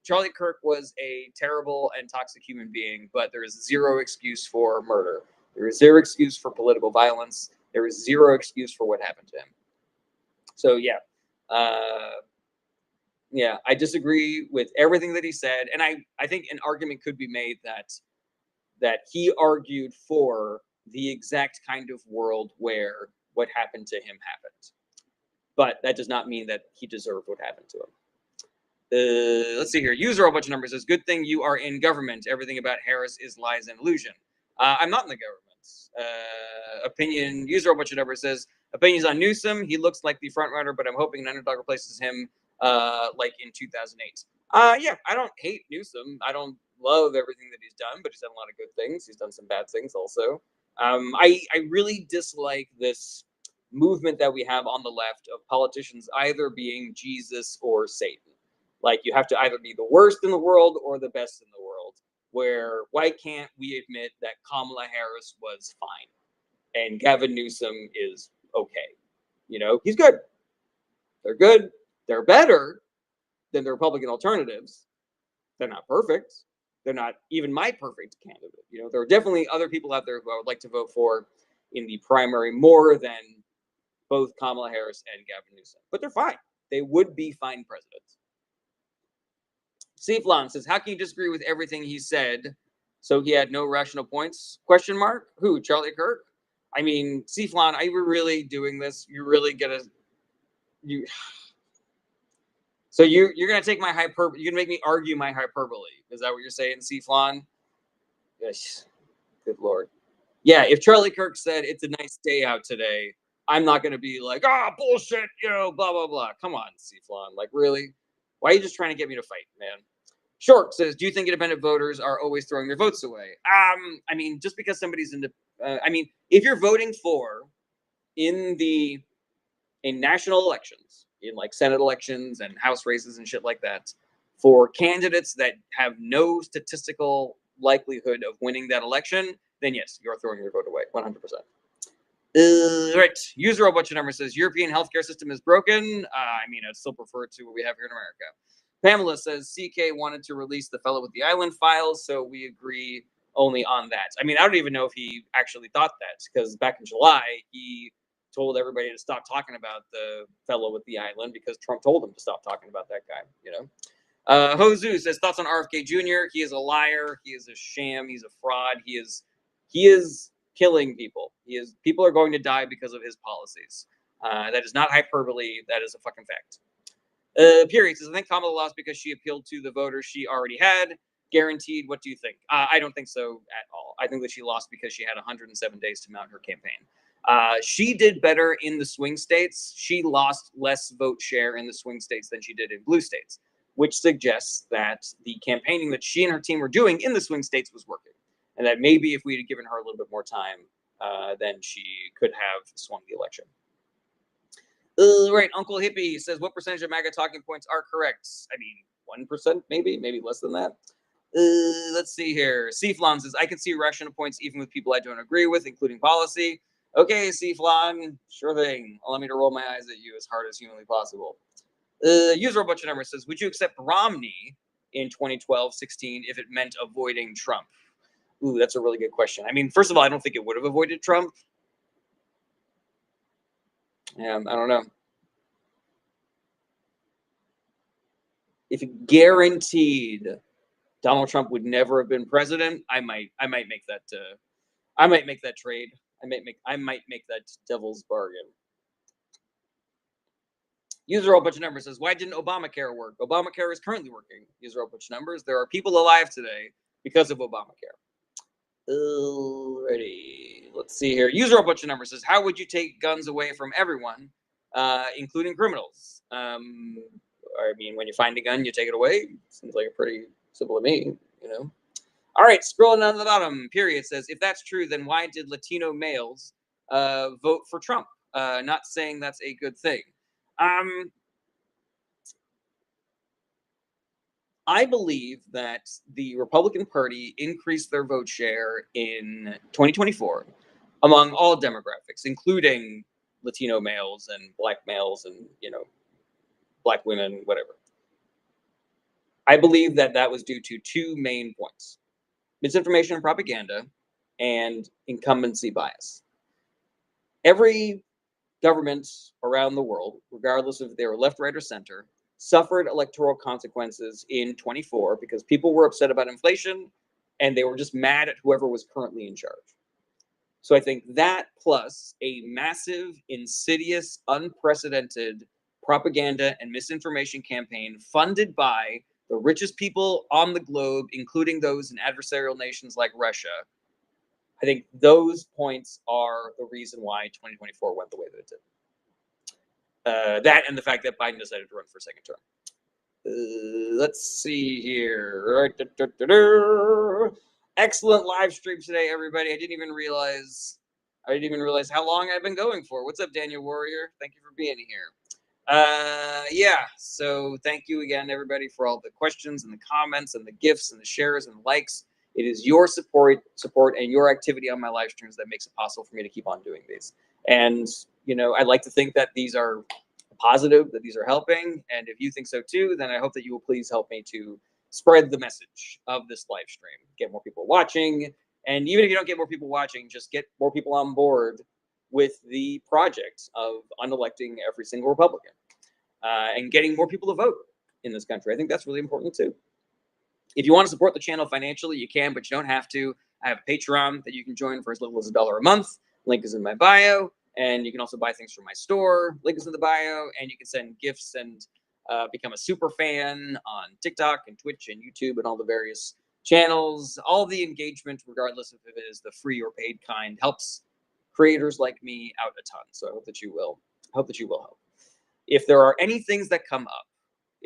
Charlie Kirk was a terrible and toxic human being, but there is zero excuse for murder. There is zero excuse for political violence. There is zero excuse for what happened to him. So yeah, I disagree with everything that he said, and I think an argument could be made that he argued for the exact kind of world where what happened to him happened, but that does not mean that he deserved what happened to him. Let's see here. User a bunch of numbers says, good thing you are in government. Everything about Harris is lies and illusion. I'm not in the government. Opinion. User a bunch of numbers says, opinions on Newsom. He looks like the front runner, but I'm hoping an underdog replaces him like in 2008. Yeah, I don't hate Newsom. I don't love everything that he's done, but he's done a lot of good things. He's done some bad things also. I really dislike this movement that we have on the left of politicians either being Jesus or Satan. Like, you have to either be the worst in the world or the best in the world. Where, why can't we admit that Kamala Harris was fine and Gavin Newsom is okay? He's good. They're good. They're better than the Republican alternatives. They're not perfect. They're not even my perfect candidate. There are definitely other people out there who I would like to vote for in the primary more than both Kamala Harris and Gavin Newsom. But they're fine. They would be fine presidents. Cflon says, how can you disagree with everything he said? So he had no rational points? Question mark. Who? Charlie Kirk? I mean, Cflon, are you really doing this? You're really gonna So you're gonna take my hyperbole. You're gonna make me argue my hyperbole. Is that what you're saying, Cflon? Yes. Good Lord. Yeah, if Charlie Kirk said it's a nice day out today, I'm not gonna be like, bullshit, blah blah blah. Come on, Cflon. Like, really? Why are you just trying to get me to fight, man? Short says, do you think independent voters are always throwing their votes away? I mean, just because somebody's if you're voting for in national elections, in like Senate elections and House races and shit like that, for candidates that have no statistical likelihood of winning that election, then yes, you're throwing your vote away, 100%. Right. User a bunch of numbers says European healthcare system is broken. I mean, I'd still prefer to what we have here in America. Pamela says CK wanted to release the fellow with the island files, so we agree only on that. I mean, I don't even know if he actually thought that, because back in July, he told everybody to stop talking about the fellow with the island because Trump told him to stop talking about that guy, Hozu says, thoughts on RFK Jr. He is a liar. He is a sham. He's a fraud. He is killing people. People are going to die because of his policies. That is not hyperbole. That is a fucking fact. Period says, I think Kamala lost because she appealed to the voters she already had. Guaranteed. What do you think? I don't think so at all. I think that she lost because she had 107 days to mount her campaign. She did better in the swing states. She lost less vote share in the swing states than she did in blue states, which suggests that the campaigning that she and her team were doing in the swing states was working. And that maybe if we had given her a little bit more time, then she could have swung the election. Right, Uncle Hippie says, what percentage of MAGA talking points are correct? I mean, 1%, maybe less than that. Let's see here. Cflon says, I can see rational points even with people I don't agree with, including policy. Okay, Cflon, sure thing. Allow me to roll my eyes at you as hard as humanly possible. User a bunch of numbers says, would you accept Romney in 2012-16 if it meant avoiding Trump? Ooh, that's a really good question. I mean, first of all, I don't think it would have avoided Trump. Yeah, I don't know. if guaranteed Donald Trump would never have been president, I might make that I might make that trade. I might make that devil's bargain. User a bunch of numbers says, why didn't Obamacare work? Obamacare is currently working. User a bunch of numbers. There are people alive today because of Obamacare. Alrighty. Let's see here. User a bunch of numbers says, how would you take guns away from everyone, including criminals? I mean, when you find a gun, you take it away. Seems like a pretty simple to me, you know. All right, scrolling down to the bottom, period says, if that's true, then why did Latino males vote for Trump? Not saying that's a good thing. I believe that the Republican Party increased their vote share in 2024 among all demographics, including Latino males and black males and, you know, black women, whatever. I believe that that was due to two main points: misinformation and propaganda, and incumbency bias. Every government around the world, regardless if they were left, right, or center, suffered electoral consequences in 24 because people were upset about inflation and they were just mad at whoever was currently in charge. So I think that plus a massive, insidious, unprecedented propaganda and misinformation campaign funded by the richest people on the globe, including those in adversarial nations like Russia. I think those points are the reason why 2024 went the way that it did. That and the fact that Biden decided to run for a second term. Let's see here. Excellent live stream today, everybody. I didn't even realize how long I've been going for. What's up, Daniel Warrior? Thank you for being here. Yeah, so thank you again, everybody, for all the questions and the comments and the gifts and the shares and the likes. It is your support and your activity on my live streams that makes it possible for me to keep on doing these. And, you know, I'd like to think that these are positive, that these are helping. And if you think so too, then I hope that you will please help me to spread the message of this live stream, get more people watching. And even if you don't get more people watching, just get more people on board with the project of unelecting every single Republican and getting more people to vote in this country. I think that's really important too. If you want to support the channel financially, you can, but you don't have to. I have a Patreon that you can join for as little as $1 a month. Link is in my bio. And you can also buy things from my store. Link is in the bio. And you can send gifts and become a super fan on TikTok and Twitch and YouTube and all the various channels. All the engagement, regardless if it is the free or paid kind, helps creators like me out a ton. So I hope that you will. Help. If there are any things that come up,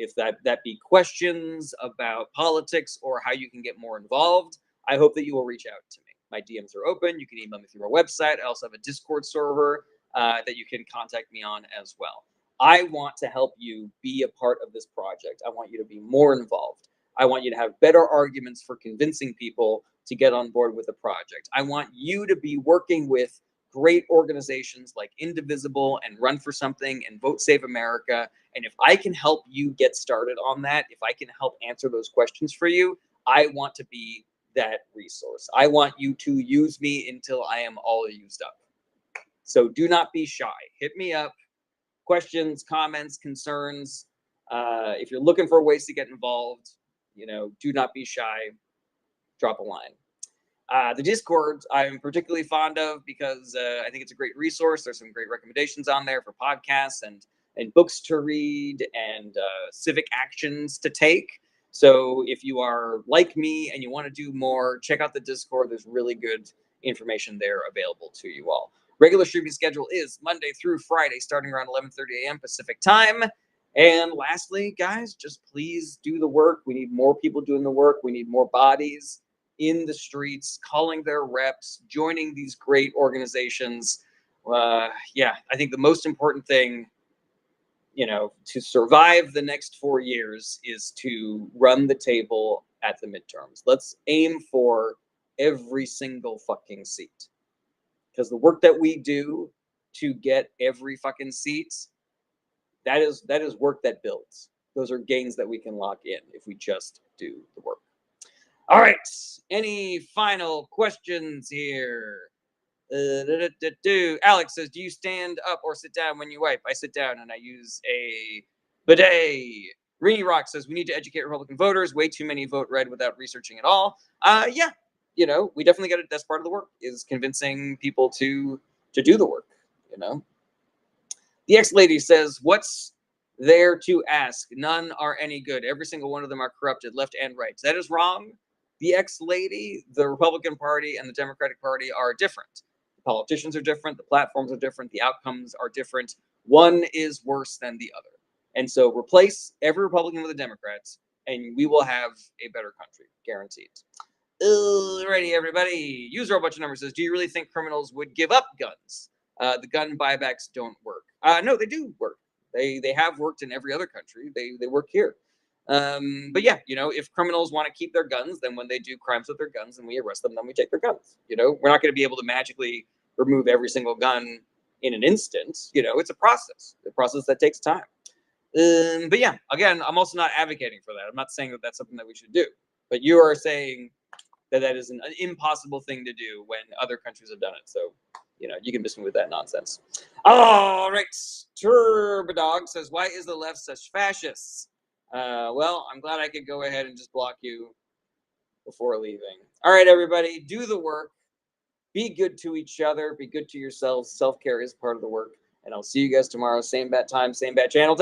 if that be questions about politics or how you can get more involved, I hope that you will reach out to me. My DMs are open. You can email me through our website. I also have a Discord server that you can contact me on as well. I want to help you be a part of this project. I want you to be more involved. I want you to have better arguments for convincing people to get on board with the project. I want you to be working with great organizations like Indivisible and Run for Something and Vote Save America. And if I can help you get started on that, if I can help answer those questions for you, I want to be that resource. I want you to use me until I am all used up. So do not be shy. Hit me up. Questions, comments, concerns. If you're looking for ways to get involved, you know, do not be shy. Drop a line. The Discord I'm particularly fond of because I think it's a great resource. There's some great recommendations on there for podcasts and books to read and civic actions to take. So if you are like me and you want to do more, check out the Discord. There's really good information there available to you all. Regular streaming schedule is Monday through Friday, starting around 11:30 a.m. Pacific time. And lastly, guys, just please do the work. We need more people doing the work. We need more bodies in the streets, calling their reps, joining these great organizations. Yeah, I think the most important thing, you know, to survive the next 4 years is to run the table at the midterms. Let's aim for every single fucking seat. Because the work that we do to get every fucking seat, that is work that builds. Those are gains that we can lock in if we just do the work. All right. Any final questions here? Alex says, do you stand up or sit down when you wipe? I sit down and I use a bidet. Rini Rock says we need to educate Republican voters. Way too many vote red without researching at all. Yeah, we definitely got it. That's part of the work, is convincing people to do the work. The ex-lady says, what's there to ask? None are any good. Every single one of them are corrupted, left and right. That is wrong. The ex-lady, the Republican Party, and the Democratic Party are different. The politicians are different. The platforms are different. The outcomes are different. One is worse than the other. And so replace every Republican with a Democrat, and we will have a better country, guaranteed. Alrighty, everybody. User a bunch of numbers says, do you really think criminals would give up guns? The gun buybacks don't work. No, they do work. They have worked in every other country. They work here. But yeah, if criminals want to keep their guns, then when they do crimes with their guns and we arrest them, then we take their guns. We're not going to be able to magically remove every single gun in an instant. It's a process that takes time. But yeah, again, I'm also not advocating for that. I'm not saying that that's something that we should do. But you are saying that is an impossible thing to do when other countries have done it. So, you can miss me with that nonsense. All right. Turbodog says, why is the left such fascists? Well, I'm glad I could go ahead and just block you before leaving. All right, everybody, do the work. Be good to each other. Be good to yourselves. Self-care is part of the work. And I'll see you guys tomorrow. Same bat time, same bat channel.